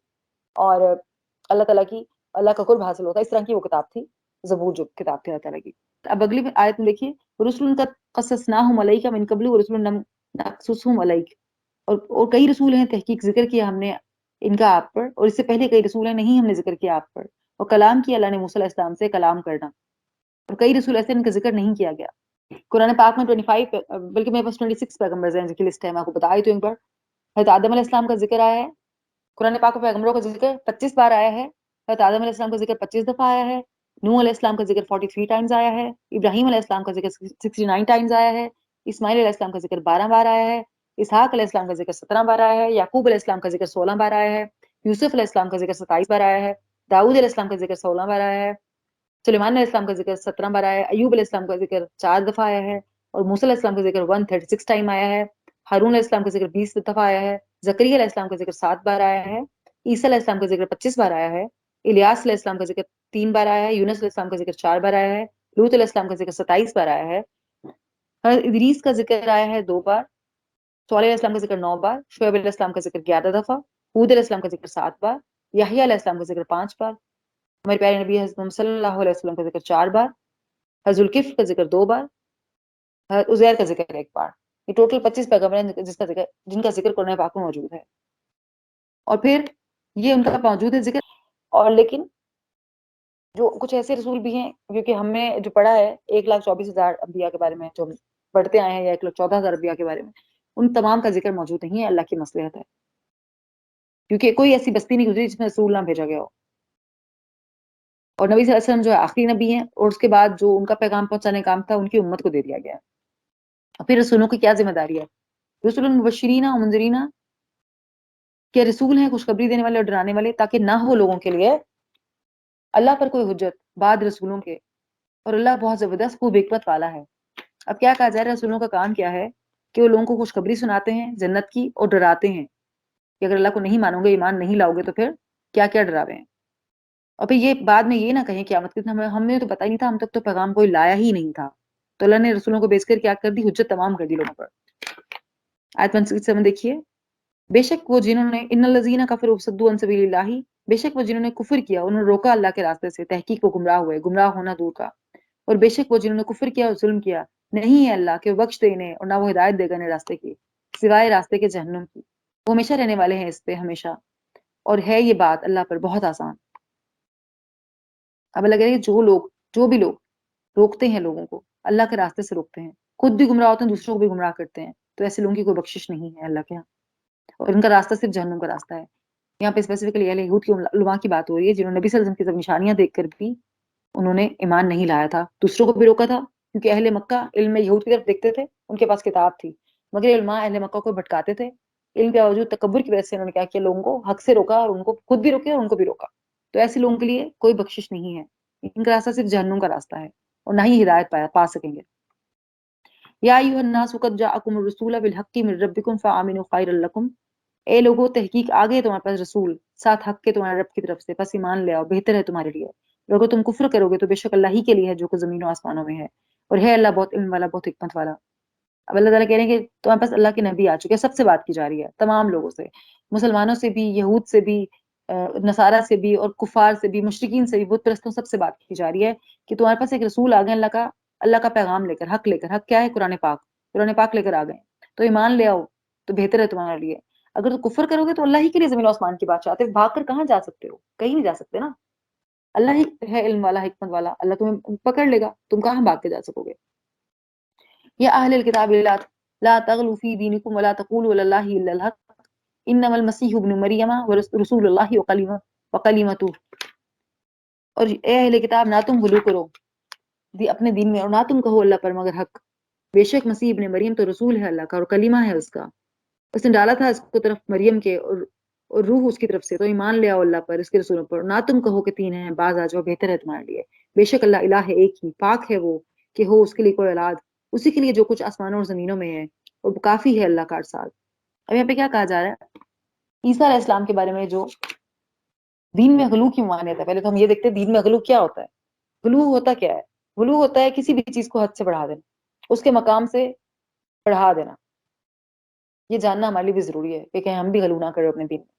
اور اللہ تعالیٰ کی، اللہ کا قرب حاصل ہوتا ہے. اس طرح کی وہ کتاب تھی زبور، جو کتاب تھی اللہ تعالیٰ کی. اب اگلی آیت میں دیکھیے، رسول قد قصصناہم علیک من قبل ورسل لم نقصصہم علیک، اور کئی رسول ہیں تحقیق ذکر کیا ہم نے ان کا آپ پر، اور اس سے پہلے کئی رسول ہیں نہیں ہم نے ذکر کیا آپ پر. اور کلام کیا اللہ نے موسیٰ علیہ السلام سے کلام کرنا، اور کئی رسول ایسے ان کا ذکر نہیں کیا گیا. قرآن پاک میں 25 بلکہ میرے پاس 26 پیغمبرز ہیں جن کی لسٹ ہے، میں آپ کو بتائی تو ایک بار. حضرت آدم علیہ السلام کا ذکر آیا ہے قرآن پاک میں، پیغمبروں کا ذکر 25 بار آیا ہے. حضرت آدم علیہ السلام کا ذکر 25 دفعہ آیا ہے. نوح علیہ السلام کا ذکر 43 ٹائمز آیا ہے. ابراہیم علیہ السلام کا ذکر 69 ٹائمز آیا ہے. اسماعیل علیہ السلام کا ذکر 12 بار آیا ہے. اسحاق علیہ السلام کا ذکر 17 بار آیا ہے. یعقوب علیہ السلام کا ذکر 16 بار آیا ہے. یوسف علیہ السلام کا ذکر 27 بار آیا ہے. داؤد علیہ السلام کا ذکر 16 بار آیا ہے. سلیمان علیہ السلام کا ذکر 17 بار آیا ہے. ایوب علیہ السلام کا ذکر 4 دفعہ آیا ہے. اور موسیٰ علیہ السلام کا ذکر 136 ٹائم آیا ہے. ہارون علیہ السلام کا ذکر 20 دفعہ آیا ہے. زکریا علیہ السلام کا ذکر 7 بار آیا ہے. عیسیٰ علیہ السلام کا ذکر 25 بار آیا ہے. الیاس علیہ السلام کا ذکر 3 بار آیا ہے. یونس علیہ السلام کا ذکر 4 بار آیا ہے. لوط علیہ السلام کا ذکر 27 بار آیا ہے. ادریس کا ذکر آیا ہے 2 بار. صالح علیہ السلام کا ذکر 9 بار. شعیب علیہ السلام کا ذکر 11 دفعہ. ہود علیہ السلام کا ذکر 7 بار. یحییٰ علیہ السلام کا ذکر 5 بار. ہمارے پیارے نبی حضرت محمد صلی اللہ علیہ وسلم کا ذکر 4 بار. حضرت ذوالکفل کا ذکر 2 بار. حضرت عزیر کا ذکر 1 بار. یہ ٹوٹل 25 پیغمبر ہیں جن کا ذکر قرآن پاک میں موجود ہے. اور پھر یہ ان کا موجود ہے ذکر. اور لیکن جو کچھ ایسے رسول بھی ہیں، کیونکہ ہم نے جو پڑھا ہے 1,24,000 انبیاء کے بارے میں جو ہم پڑھتے آئے ہیں، یا 1,14,000 انبیاء کے بارے میں، ان تمام کا ذکر موجود نہیں ہے. اللہ کی مصلحت ہے، کیونکہ کوئی ایسی بستی نہیں گزری جس میں رسول نہ بھیجا گیا ہو. اور نبی صلی اللہ علیہ وسلم جو ہے آخری نبی ہیں، اور اس کے بعد جو ان کا پیغام پہنچانے کا کام تھا ان کی امت کو دے دیا گیا ہے۔ اور پھر رسولوں کی کیا ذمہ داری ہے؟ رسول مبشرین و منذرین، کہ رسول ہیں خوشخبری دینے والے اور ڈرانے والے، تاکہ نہ ہو لوگوں کے لیے اللہ پر کوئی حجت بعد رسولوں کے، اور اللہ بہت زبردست خوب حکمت والا ہے۔ اب کیا کہا جا رہا ہے، رسولوں کا کام کیا ہے کہ وہ لوگوں کو خوشخبری سناتے ہیں جنت کی اور ڈراتے ہیں کہ اگر اللہ کو نہیں مانو گے، ایمان نہیں لاؤ گے تو پھر کیا کیا ڈراوے ہیں۔ اور پھر یہ بعد میں یہ نہ کہیں قیامت کے دن ہم نے تو پتہ ہی نہیں تھا، ہم تک تو پیغام کوئی لایا ہی نہیں تھا، تو اللہ نے رسولوں کو بھیج کر کیا کر دی، حجت تمام کر دی لوگوں پر۔ آیت 167 دیکھیے، بے شک وہ جنہوں نے ان الذین کفروا وصدوا عن سبیل اللہ، بے شک وہ جنہوں نے کفر کیا، انہوں نے روکا اللہ کے راستے سے، تحقیق وہ گمراہ ہوئے، گمراہ ہونا دور کا، اور بے شک وہ جنہوں نے کفر کیا اور ظلم کیا، نہیں ہے اللہ کہ وہ بخش دے انہیں اور نہ وہ ہدایت دے گا انہیں راستے کی سوائے راستے کے جہنم کی، وہ ہمیشہ رہنے والے ہیں اس پہ ہمیشہ، اور ہے یہ بات اللہ پر بہت آسان۔ اب اللہ کہہ رہے ہیں جو بھی لوگ روکتے ہیں لوگوں کو اللہ کے راستے سے، روکتے ہیں، خود بھی گمراہ ہوتے ہیں، دوسروں کو بھی گمراہ کرتے ہیں، تو ایسے لوگوں کی کوئی بخشش نہیں ہے اللہ کے ہاں، اور ان کا راستہ صرف جہنم کا راستہ ہے۔ یہاں پہ اسپیسیفکلی اہل یہود کی علماء کی بات ہو رہی ہے، جنہوں نے نبی صلی اللہ علیہ وسلم کی سب نشانیاں دیکھ کر بھی انہوں نے ایمان نہیں لایا تھا، دوسروں کو بھی روکا تھا، کیونکہ اہل مکہ علم یہود کی طرف دیکھتے تھے، ان کے پاس کتاب تھی، مگر علماء اہل مکہ کو بھٹکاتے تھے، علم کے باوجود تکبر کی وجہ سے انہوں نے کیا کیا، لوگوں کو حق سے روکا، اور ان کو خود بھی روکے اور ان کو بھی روکا، تو ایسے لوگوں کے لیے کوئی بخشش نہیں ہے، ان کا راستہ صرف جہنم کا راستہ ہے، اور نہ ہی ہدایت پا سکیں گے۔ یا ایھا الناس قد جاءکم الرسول بالحق من ربکم فآمنوا خیر لکم، اے لوگوں تحقیق آ گئے تمہارے پاس رسول ساتھ حق کے تمہارے رب کی طرف سے، پس ایمان لے آؤ، بہتر ہے تمہارے لیے، اور اگر تم کفر کرو گے تو بے شک اللہ ہی کے لیے ہے جو کچھ زمین و آسمانوں میں ہے، اور ہے اللہ بہت علم والا، بہت حکمت والا۔ اب اللہ تعالیٰ کہہ رہے ہیں کہ تمہارے پاس اللہ کے نبی آ چکے ہیں، سب سے بات کی جا رہی ہے، تمام لوگوں سے، مسلمانوں سے بھی، یہود سے بھی، نصارہ سے بھی، اور کفار سے بھی، مشرکین سے بھی، بت پرستوں، سب سے بات کی جا رہی ہے کہ تمہارے پاس ایک رسول آ گئے اللہ کا پیغام لے کر، حق لے کر، حق کیا ہے؟ قرآن پاک لے کر آ گئے، تو ایمان لے آؤ تو بہتر ہے تمہارے لیے، اگر تو کفر کرو گے تو اللہ ہی کے لیے زمین و آسمان کی بات چاہتے، بھاگ کر کہاں جا سکتے ہو؟ کہیں نہیں جا سکتے نا، اللہ ہی ہے علم والا، حکمت والا، اللہ تمہیں پکڑ لے گا، تم کہاں بھاگ کے جا سکو گے۔ یا اہل الکتاب لا تغلوا فی دینکم ولا تقولوا علی اللہ الا الحق انما المسیح ابن مریم رسول اللہ وکلمتہ، اور اے اہل کتاب نہ تم غلو کرو اپنے دین میں، اور نہ تم کہو اللہ پر مگر حق، بے شک مسیح ابن مریم تو رسول ہے اللہ کا اور کلمہ ہے اس کا، اس نے ڈالا تھا اس کو طرف مریم کے، اور روح اس کی طرف سے، تو ایمان لے آؤ اللہ پر، اس کے رسولوں پر، نہ تم کہو کہ تین ہیں، بعض آ جاؤ، بہتر ہے تمہارے لیے، بے شک اللہ الہ ہے ایک ہی، پاک ہے وہ کہ ہو اس کے لیے کوئی اولاد، اسی کے لیے جو کچھ آسمانوں اور زمینوں میں ہے، اور کافی ہے اللہ کا ارسال۔ اب یہاں پہ کیا کہا جا رہا ہے؟ عیسیٰ علیہ السلام کے بارے میں جو دین میں غلو کی ممانعت ہے، پہلے تو ہم یہ دیکھتے ہیں دین میں غلو کیا ہوتا ہے، غلو ہوتا کیا ہے؟ غلو ہوتا ہے کسی بھی چیز کو حد سے بڑھا دینا، اس کے مقام سے بڑھا دینا، یہ جاننا ہمارے لیے بھی ضروری ہے کہ کہیں ہم بھی غلو نہ کریں اپنے دین میں،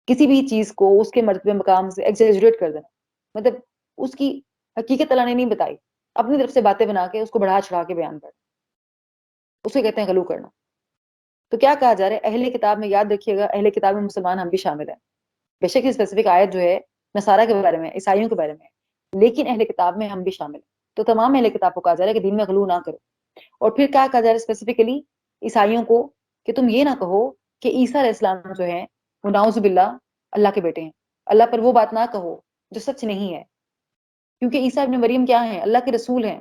کسی بھی چیز کو اس کے مرتبے مقام سے ایگزیجریٹ کر دینا، مطلب اس کی حقیقت اللہ نے نہیں بتائی، اپنی طرف سے باتیں بنا کے اس کو بڑھا چڑھا کے بیان کر، اسے کہتے ہیں غلو کرنا۔ تو کیا کہا جا رہا ہے؟ اہل کتاب میں، یاد رکھیے گا، اہل کتاب میں مسلمان ہم بھی شامل ہیں، بے شک اسپیسیفک آیت جو ہے نصارہ کے بارے میں، عیسائیوں کے بارے میں، لیکن اہل کتاب میں ہم بھی شامل ہیں، تو تمام اہل کتاب کو کہا جا رہا ہے کہ دین میں غلو نہ کرو۔ اور پھر کیا کہا جا رہا ہے اسپیسیفکلی عیسائیوں کو، کہ تم یہ نہ کہو کہ عیسیٰ علیہ السلام جو ہیں وہ نعوذ باللہ اللہ کے بیٹے ہیں، اللہ پر وہ بات نہ کہو جو سچ نہیں ہے، کیونکہ عیسیٰ ابن مریم کیا ہیں؟ اللہ کے رسول ہیں،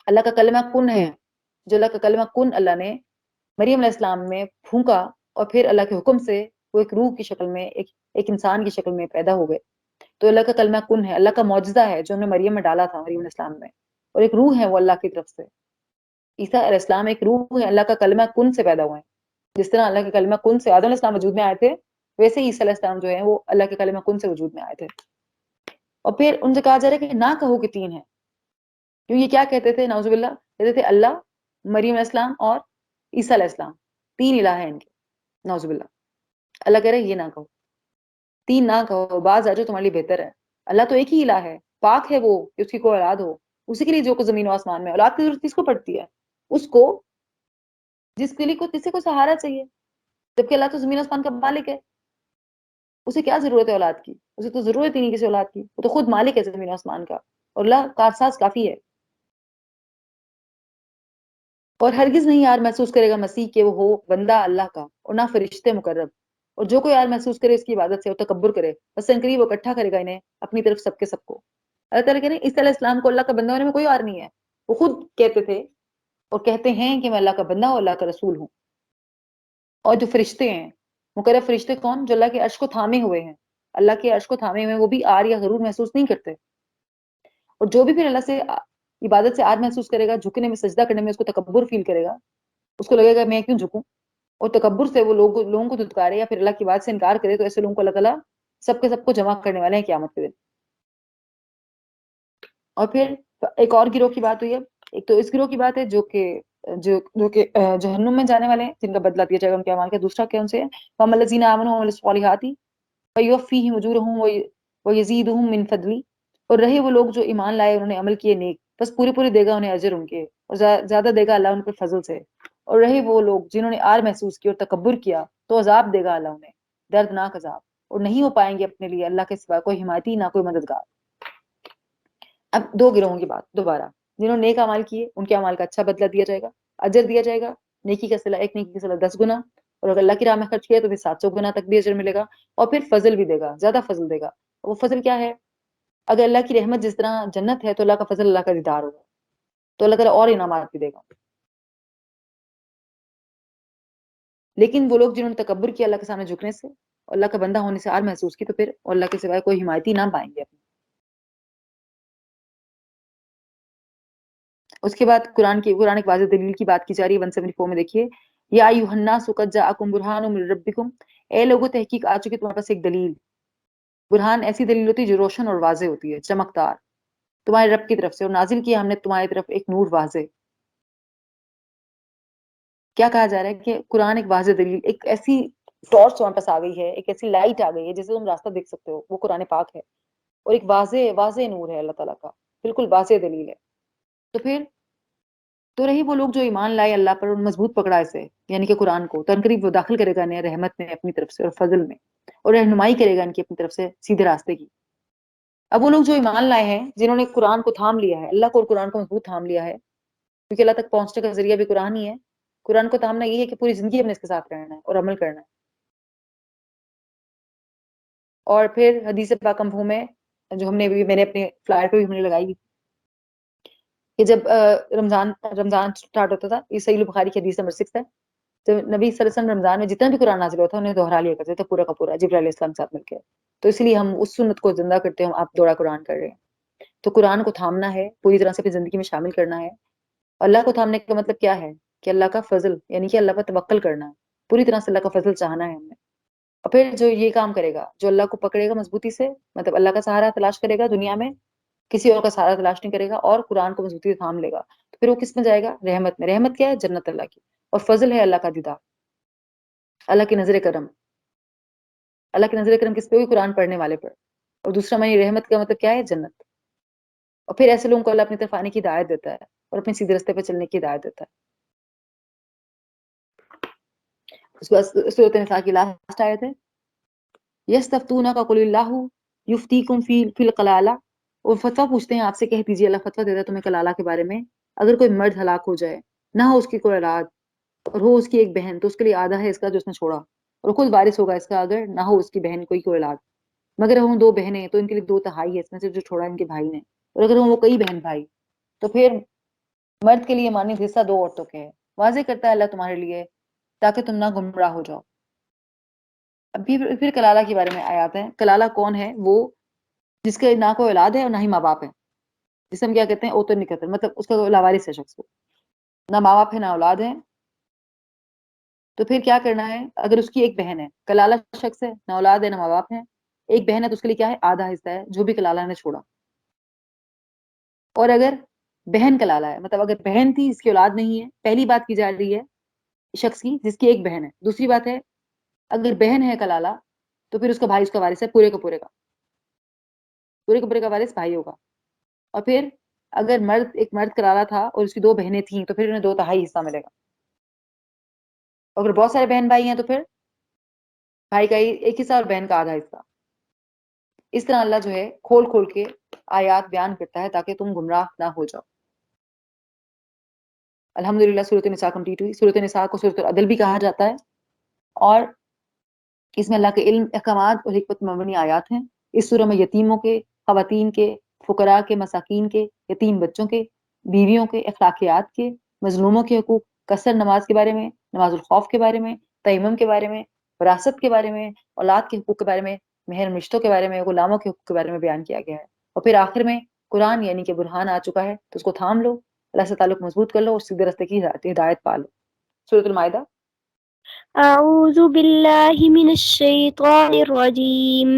اللہ کا کلمہ کن ہے، جو اللہ کا کلمہ کن اللہ نے مریم علیہ السلام میں پھونکا، اور پھر اللہ کے حکم سے وہ ایک روح کی شکل میں، ایک انسان کی شکل میں پیدا ہو گئے، تو اللہ کا کلمہ کن ہے، اللہ کا معجزہ ہے جو ہم نے مریم میں ڈالا تھا، مریم علیہ السلام میں، اور ایک روح ہے وہ اللہ کی طرف سے، عیسیٰ علیہ السلام ایک روح ہے، اللہ کا کلمہ کن سے پیدا ہوئے ہیں، جس طرح اللہ کے کلمہ کن سے آدم علیہ السلام وجود میں آئے تھے، ویسے ہی عیسیٰ علیہ السلام جو ہیں وہ اللہ کے کلمہ کن سے وجود میں آئے تھے۔ اور پھر ان سے کہا جا رہا ہے کہ نہ کہو کہ تین ہیں، کیوں یہ کیا کہتے تھے؟ نعوذ باللہ کہتے تھے اللہ، مریم علیہ السلام اور عیسیٰ علیہ السلام تین الہ ہیں ان کے، نعوذ باللہ۔ اللہ کہہ رہے ہیں یہ نہ کہو، تین نہ کہو، بعض آجو تمہارے لیے بہتر ہے، اللہ تو ایک ہی الہ ہے، پاک ہے وہ کہ اس کی کوئی اولاد ہو، اسی کے لیے جو کچھ زمین و آسمان میں، اولاد کی ضرورت کس کو پڑتی ہے؟ اس کو جس کے لیے کسی کو سہارا چاہیے، جبکہ اللہ تو زمین و آسمان کا مالک ہے، اسے کیا ضرورت ہے اولاد کی؟ اسے تو ضرورت ہی نہیں کسی اولاد کی، وہ تو خود مالک ہے زمین و آسمان کا، اور اللہ کارساز کافی ہے۔ اور ہرگز نہیں یار محسوس کرے گا مسیح کہ وہ ہو بندہ اللہ کا، اور نہ فرشتے مقرب، اور جو کوئی عار محسوس کرے اس کی عبادت سے اور تکبر کرے بس ان قریب وہ اکٹھا کرے گا انہیں اپنی طرف سب کے سب کو. اللہ تعالیٰ کہہ رہے ہیں اس طرح اسلام کو اللہ کا بندہ ہونے میں کوئی عار نہیں ہے. وہ خود کہتے تھے اور کہتے ہیں کہ میں اللہ کا بندہ ہوں، اللہ کا رسول ہوں. اور جو فرشتے ہیں، مقرب فرشتے کون؟ جو اللہ کے عرش کو تھامے ہوئے ہیں، اللہ کے عرش کو تھامے ہوئے ہیں، وہ بھی عار یا غرور محسوس نہیں کرتے. اور جو بھی پھر اللہ سے عبادت سے عار محسوس کرے گا، جھکنے میں سجدہ کرنے میں اس کو تکبر فیل کرے گا، اس کو لگے گا میں کیوں جھکوں، اور تکبر سے وہ لوگوں کو دھتکارے یا پھر اللہ کی بات سے انکار کرے، تو ایسے لوگوں کو اللہ تعالیٰ سب کے سب کو جمع کرنے والے ہیں قیامت کے دن. اور پھر ایک اور گروہ کی بات ہوئی ہے. ایک تو اس گروہ کی بات ہے جو کہ جہنم میں جانے والے ہیں، جن کا بدلہ دیا جائے گا ان کے اعمال کا. دوسرا کیا ان سے وَأَمَّا الَّذِينَ آمَنُوا وَعَمِلُوا الصَّالِحَاتِ فَيُوَفِّيهِمْ أُجُورَهُمْ وَيَزِيدُهُم مِّن فَضْلِهِ. اور رہے وہ لوگ جو ایمان لائے، انہوں نے عمل کیے نیک، بس پورے دے گا انہیں اجر ان کے، اور زیادہ دے گا اللہ ان پر فضل سے. اور رہے وہ لوگ جنہوں نے عار محسوس کی اور تکبر کیا، تو عذاب دے گا اللہ انہیں، دردناک عذاب، اور نہیں ہو پائیں گے اپنے لیے اللہ کے سوا کوئی حمایتی نہ کوئی مددگار. اب دو گروہوں کی بات دوبارہ. جنہوں نے نیک اعمال کیے ان کے اعمال کا اچھا بدلہ دیا جائے گا، اجر دیا جائے گا. نیکی کا صلہ ایک نیکی کا صلہ 10 گنا، اور اگر اللہ کی راہ میں خرچ کیا تو پھر 700 گنا تک بھی اجر ملے گا. اور پھر فضل بھی دے گا، زیادہ فضل دے گا. وہ فضل کیا ہے؟ اگر اللہ کی رحمت جس طرح جنت ہے، تو اللہ کا فضل اللہ کا دیدار ہوگا، تو اللہ تعالیٰ اور انعامات بھی دے گا. لیکن وہ لوگ جنہوں نے تکبر کیا اللہ کے سامنے جھکنے سے اور اللہ کا بندہ ہونے سے عار محسوس کی، تو پھر اللہ کے سوائے کوئی حمایتی نہ پائیں گے اپنے. اس کے بعد قرآن ایک واضح دلیل کی بات کی جا رہی ہے 174 میں. دیکھیے یا ایھا الناس قد جاءکم برہان من ربکم، اے لوگوں تحقیق آ چکی تمہارے پاس ایک دلیل. برہان ایسی دلیل ہوتی ہے جو روشن اور واضح ہوتی ہے، چمکدار، تمہارے رب کی طرف سے، اور نازل کیا ہم نے تمہاری طرف ایک نور واضح. کیا کہا جا رہا ہے کہ قرآن ایک واضح دلیل، ایک ایسی ٹارچ تمہارے پاس آ گئی ہے، ایک ایسی لائٹ آ گئی ہے جس سے تم راستہ دیکھ سکتے ہو، وہ قرآن پاک ہے. اور ایک واضح نور ہے اللہ تعالیٰ کا، بالکل واضح دلیل ہے. تو پھر تو رہی وہ لوگ جو ایمان لائے اللہ پر اور مضبوط پکڑا اسے، یعنی کہ قرآن کو، تو ان قریب وہ داخل کرے گا انہیں رحمت میں اپنی طرف سے اور فضل میں، اور رہنمائی کرے گا ان کی اپنی طرف سے سیدھے راستے کی. اب وہ لوگ جو ایمان لائے ہیں، جنہوں نے قرآن کو تھام لیا ہے، اللہ کو اور قرآن کو مضبوط تھام لیا ہے، کیونکہ اللہ تک پہنچنے کا ذریعہ بھی قرآن ہی ہے. قرآن کو تھامنا یہ ہے کہ پوری زندگی ہم نے اس کے ساتھ رہنا ہے اور عمل کرنا ہے. اور پھر حدیث پاک مفہوم ہے جو میں نے اپنے فلائر پہ بھی ہم نے لگائی کہ جب رمضان سٹارٹ ہوتا تھا، یہ صحیح بخاری کی حدیث نمبر 6 ہے، تو نبی صلی اللہ علیہ وسلم رمضان میں جتنا بھی قرآن نازل ہوتا ہے انہیں دوہرا لیا کرتے تھے پورا کا پورا جبرائیل علیہ السلام کے ساتھ مل کے. تو اس لیے ہم اس سنت کو زندہ کرتے ہیں، آپ دوڑا قرآن کر رہے ہیں. تو قرآن کو تھامنا ہے، پوری طرح سے اپنی زندگی میں شامل کرنا ہے. اللہ کو تھامنے کا مطلب کیا ہے؟ کہ اللہ کا فضل، یعنی کہ اللہ پر توکل کرنا ہے، پوری طرح سے اللہ کا فضل چاہنا ہے ہم نے. اور پھر جو یہ کام کرے گا، جو اللہ کو پکڑے گا مضبوطی سے، مطلب اللہ کا سہارا تلاش کرے گا دنیا میں، کسی اور کا سہارا تلاش نہیں کرے گا، اور قرآن کو مضبوطی سے تھام لے گا، تو پھر وہ کس میں جائے گا؟ رحمت میں. رحمت کیا ہے؟ جنت اللہ کی. اور فضل ہے اللہ کا دیدار، اللہ کی نظر کرم. اللہ کی نظر کرم کس پہ ہوئی؟ قرآن پڑھنے والے پر. اور دوسرا معنی رحمت کا مطلب کیا ہے؟ جنت. اور پھر ایسے لوگوں کو اللہ اپنی طرف آنے کی ہدایت دیتا ہے اور اپنے سیدھے راستے پہ چلنے کی ہدایت دیتا ہے. اس کے بعد سورۃ النساء کی لاسٹ آیت ہے یستفتونک قل اللہ یفتیکم فی القلالہ. اور فتویٰ پوچھتے ہیں آپ سے، کہہ دیجیے اللہ فتویٰ دیتا ہے تمہیں کلالہ کے بارے میں. اگر کوئی مرد ہلاک ہو جائے، نہ ہو اس کی کوئی اولاد، اور ہو اس کی ایک بہن، تو اس کے لیے آدھا ہے اس کا جو اس نے چھوڑا، اور خود وارث ہوگا اس کا اگر نہ ہو اس کی بہن کوئی اولاد. مگر ہوں 2 بہنیں تو ان کے لیے 2 تہائی ہے اس میں سے جو چھوڑا ان کے بھائی نے. اور اگر ہوں وہ کئی بہن بھائی، تو پھر مرد کے لیے مانند حصہ 2 عورتوں کے ہے. واضح کرتا ہے اللہ تمہارے لیے تاکہ تم نہ گمراہ ہو جاؤ. اب پھر کلالہ کے بارے میں آیات ہیں. کلالہ کون ہے؟ وہ جس کے نہ کوئی اولاد ہے اور نہ ہی ماں باپ ہے، جسے ہم کیا کہتے ہیں؟ اوتن نکتر، مطلب اس کا لاوارث ہے شخص کو، نہ ماں باپ ہے نہ اولاد ہے. تو پھر کیا کرنا ہے؟ اگر اس کی ایک بہن ہے، کلالہ شخص ہے، نہ اولاد ہے نہ ماں باپ ہے، ایک بہن ہے، تو اس کے لیے کیا ہے؟ آدھا حصہ ہے جو بھی کلالہ نے چھوڑا. اور اگر بہن کلالہ ہے، مطلب اگر بہن تھی اس کی اولاد نہیں ہے، پہلی بات کی جا رہی ہے شخص کی جس کی ایک بہن ہے. دوسری بات ہے اگر بہن ہے کلالہ، تو پھر اس کا بھائی اس کا وارث ہے، پورے کا پورے کا وارث بھائی ہوگا. اور پھر اگر ایک مرد کلالہ تھا اور اس کی 2 بہنیں تھیں، تو پھر انہیں 2 تہائی حصہ ملے گا. اگر بہت سارے بہن بھائی ہیں تو پھر بھائی کا ایک حصہ اور بہن کا آدھا حصہ. اس طرح اللہ جو ہے کھول کے آیات بیان کرتا ہے تاکہ تم گمراہ نہ ہو جاؤ. الحمدللہ سورۃ النساء کمپلیٹ ہوئی. سورۃ النساء کو سورۃ العدل بھی کہا جاتا ہے. اور اس میں اللہ کے علم، احکامات اور حکمت مبنی آیات ہیں۔ اس سورہ میں یتیموں کے، خواتین کے، فقراء کے، مساکین کے، یتیم بچوں کے، بیویوں کے، اخلاقیات کے، مظلوموں کے حقوق، قصر نماز کے بارے میں، نماز الخوف کے بارے میں، تیمم کے بارے میں، وراثت کے بارے میں، اولاد کے حقوق کے بارے میں، مہر رشتوں کے بارے میں، غلاموں کے حقوق کے بارے میں بیان کیا گیا ہے۔ اور پھر آخر میں قرآن یعنی کہ برہان آ چکا ہے تو اس کو تھام لو، اللہ سے تعلق مضبوط کر لو اور سیدھے راستے کی ہدایت پا لو۔ سورۃ المائدہ۔ أعوذ بالله من الشيطان الرجيم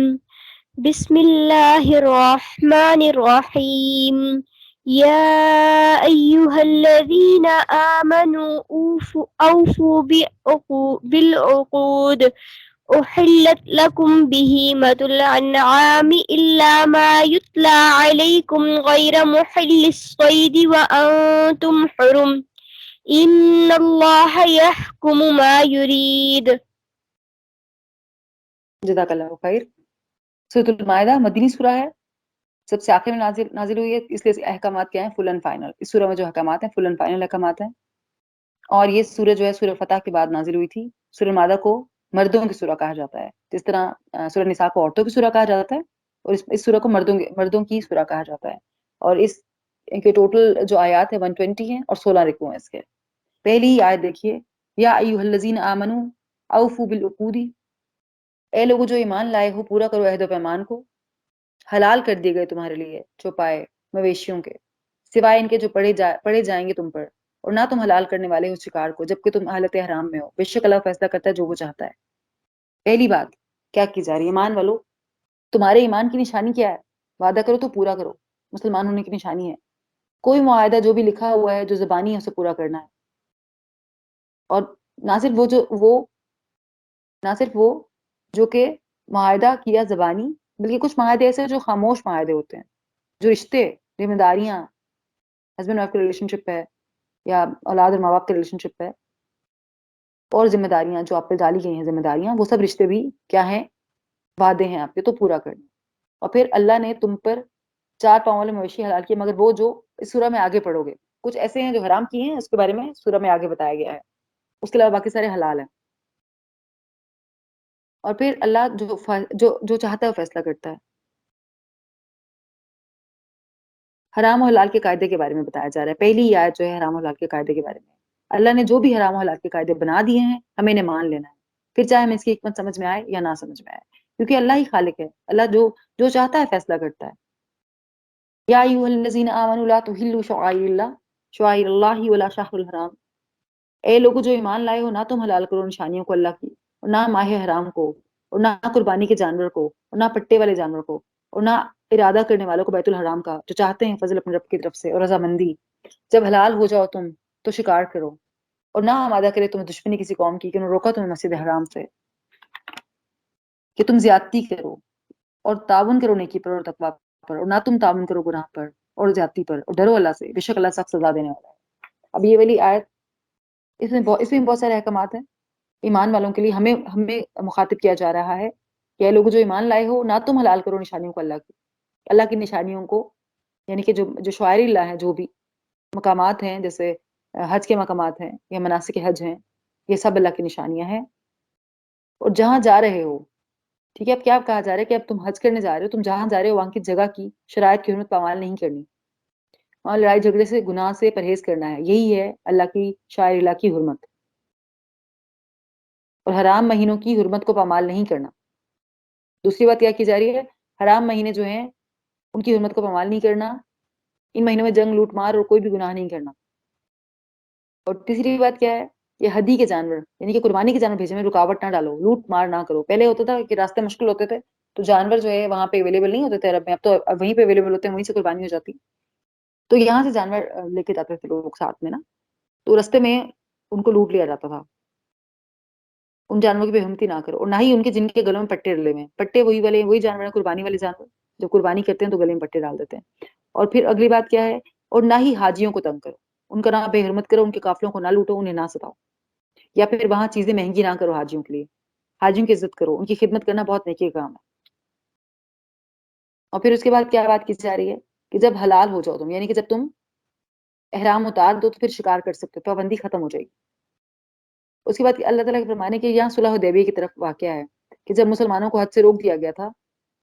بسم الله الرحمن الرحيم يا أيها الذين آمنوا أوفوا بالعقود أحلت لكم بهيمة الأنعام إلا ما يتلى عليكم غير محل الصيد وأنتم حرم إن الله يحكم ما يريد۔ جزاک اللہ خیر۔ سورۃ المائدہ مدنی سورہ ہے، سب سے آخر میں نازل ہوئی ہے، اس لیے احکامات کیا ہیں؟ فل اینڈ فائنل۔ اس سورہ میں جو احکامات ہیں فل اینڈ فائنل احکامات ہیں، اور یہ سورہ جو ہے سورہ فتح کے بعد نازل ہوئی تھی۔ سورہ المائدہ کو مردوں کی سورہ کہا جاتا ہے، جس طرح سورہ نساء کو عورتوں کی سورہ کہا جاتا ہے، اور اس سورہ کو مردوں کی سورہ کہا جاتا ہے۔ اور اس کے ٹوٹل جو آیات ہیں 120 ہیں اور 16 رکوع ہیں اس کے۔ پہلی ہی آیت دیکھیے، یا ایھا الذین آمنوا اوفوا بالعقود، اے لوگوں جو ایمان لائے ہو پورا کرو عہد و پیمان کو۔ حلال کر دیے گئے تمہارے لیے چوپائے مویشیوں کے، سوائے ان کے جو پڑے جائیں گے تم پر، اور نہ تم حلال کرنے والے ہو شکار کو جبکہ تم حالت حرام میں ہو، بے شک اللہ فیصلہ کرتا ہے جو وہ چاہتا ہے۔ پہلی بات کیا کی جا رہی ہے؟ ایمان والو، تمہارے ایمان کی نشانی کیا ہے؟ وعدہ کرو تو پورا کرو، مسلمان ہونے کی نشانی ہے۔ کوئی معاہدہ جو بھی لکھا ہوا ہے جو زبانی ہے اسے پورا کرنا ہے، اور نہ صرف وہ جو کہ معاہدہ کیا زبانی، بلکہ کچھ معاہدے ایسے جو خاموش معاہدے ہوتے ہیں، جو رشتے، ذمہ داریاں، ہسبینڈ وائف کا ریلیشن شپ ہے یا اولاد اور ماں باپ کا ریلیشن شپ ہے، اور ذمہ داریاں جو آپ پہ ڈالی گئی ہیں ذمہ داریاں، وہ سب رشتے بھی کیا ہیں؟ وعدے ہیں آپ کے، تو پورا کرنا۔ اور پھر اللہ نے تم پر 4 پاؤں والے مویشی حلال کیے، مگر وہ جو اس سورہ میں آگے پڑھو گے، کچھ ایسے ہیں جو حرام کیے ہیں، اس کے بارے میں سورہ میں آگے بتایا گیا ہے، اس کے علاوہ باقی سارے حلال ہیں۔ اور پھر اللہ جو چاہتا ہے وہ فیصلہ کرتا ہے۔ حرام و حلال کے قاعدے کے بارے میں بتایا جا رہا ہے۔ پہلی آیت جو ہے حرام و حلال کے قاعدے کے بارے میں، اللہ نے جو بھی حرام و حلال کے قاعدے بنا دیے ہیں ہمیں انہیں مان لینا ہے، پھر چاہے ہمیں اس کی حکمت سمجھ میں آئے یا نہ سمجھ میں آئے، کیونکہ اللہ ہی خالق ہے، اللہ جو چاہتا ہے فیصلہ کرتا ہے۔ یا ایھا الذین آمنوا لا تحلوا شعائر اللہ ولا شہر الحرام، اے لوگوں جو ایمان لائے ہو، نہ تم حلال کرو نشانیوں کو اللہ کی، اور نہ ماہ حرام کو، اور نہ قربانی کے جانور کو، اور نہ پٹے والے جانور کو، اور نہ ارادہ کرنے والوں کو بیت الحرام کا، جو چاہتے ہیں فضل اپنے رب کی طرف سے اور رضامندی۔ جب حلال ہو جاؤ تم تو شکار کرو، اور نہ آمادہ کرے تمہیں دشمنی کسی قوم کی کہ انہوں نے روکا تمہیں مسجد حرام سے کہ تم زیادتی کرو، اور تعاون کرو نیکی پر اور تقویٰ پر، اور نہ تم تعاون کرو گناہ پر اور زیادتی پر، اور ڈرو اللہ سے، بے شک اللہ سخت سزا دینے والا ہے۔ اب یہ والی آیت، اس میں بہت سارے احکامات ہیں ایمان والوں کے لیے، ہمیں مخاطب کیا جا رہا ہے کہ اے لوگ جو ایمان لائے ہو، نہ تم حلال کرو نشانیوں کو اللہ کی نشانیوں کو، یعنی کہ جو شعائر اللہ ہیں، جو بھی مقامات ہیں، جیسے حج کے مقامات ہیں یا مناسک حج ہیں، یہ سب اللہ کی نشانیاں ہیں۔ اور جہاں جا رہے ہو، ٹھیک ہے، اب کیا کہا جا رہا ہے کہ اب تم حج کرنے جا رہے ہو، تم جہاں جا رہے ہو وہاں کی جگہ کی شرائط کی حرمت پامال نہیں کرنی، وہاں لڑائی جھگڑے سے، گناہ سے پرہیز کرنا ہے، یہی ہے اللہ کی شاعر اللہ کی حرمت۔ اور حرام مہینوں کی حرمت کو پامال نہیں کرنا۔ دوسری بات کیا کی جا رہی ہے؟ حرام مہینے جو ہیں ان کی حرمت کو پامال نہیں کرنا، ان مہینوں میں جنگ، لوٹ مار اور کوئی بھی گناہ نہیں کرنا۔ اور تیسری بات کیا ہے؟ یہ ہدی کے جانور، یعنی کہ قربانی کے جانور بھیجنے میں رکاوٹ نہ ڈالو، لوٹ مار نہ کرو۔ پہلے ہوتا تھا کہ راستے مشکل ہوتے تھے تو جانور جو ہے وہاں پہ اویلیبل نہیں ہوتے تھے عرب میں، اب تو وہیں پہ اویلیبل ہوتے ہیں، وہیں سے قربانی ہو جاتی۔ تو یہاں سے جانور لے کے جاتے تھے لوگ ساتھ میں نا، تو راستے میں ان کو لوٹ لیا جاتا تھا۔ ان جانوروں کی بے حرمتی نہ کرو، اور نہ ہی ان کے جن کے گلوں میں پٹے ڈلے ہوئے ہیں۔ پٹے وہی جانور ہیں، قربانی والے جانور، جب قربانی کرتے ہیں تو گلے میں پٹے ڈال دیتے ہیں۔ اور پھر اگلی بات کیا ہے؟ اور نہ ہی حاجیوں کو تنگ کرو، ان کا نہ بے حرمت کرو، ان کے قافلوں کو نہ لوٹو، انہیں نہ ستاؤ، یا پھر وہاں چیزیں مہنگی نہ کرو حاجیوں کے لیے۔ حاجیوں کی عزت کرو، ان کی خدمت کرنا بہت نیکی کا کام ہے۔ اور پھر اس کے بعد کیا بات کی جا رہی ہے کہ جب حلال ہو جاؤ تم، یعنی کہ جب تم احرام اتار دو تو پھر شکار کر سکتے ہو، پابندی ختم ہو جائے گی۔ اس کے بعد اللہ تعالیٰ کے فرمانے کہ یہاں صلح حدیبیہ کی طرف واقعہ ہے کہ جب مسلمانوں کو حج سے روک دیا گیا تھا،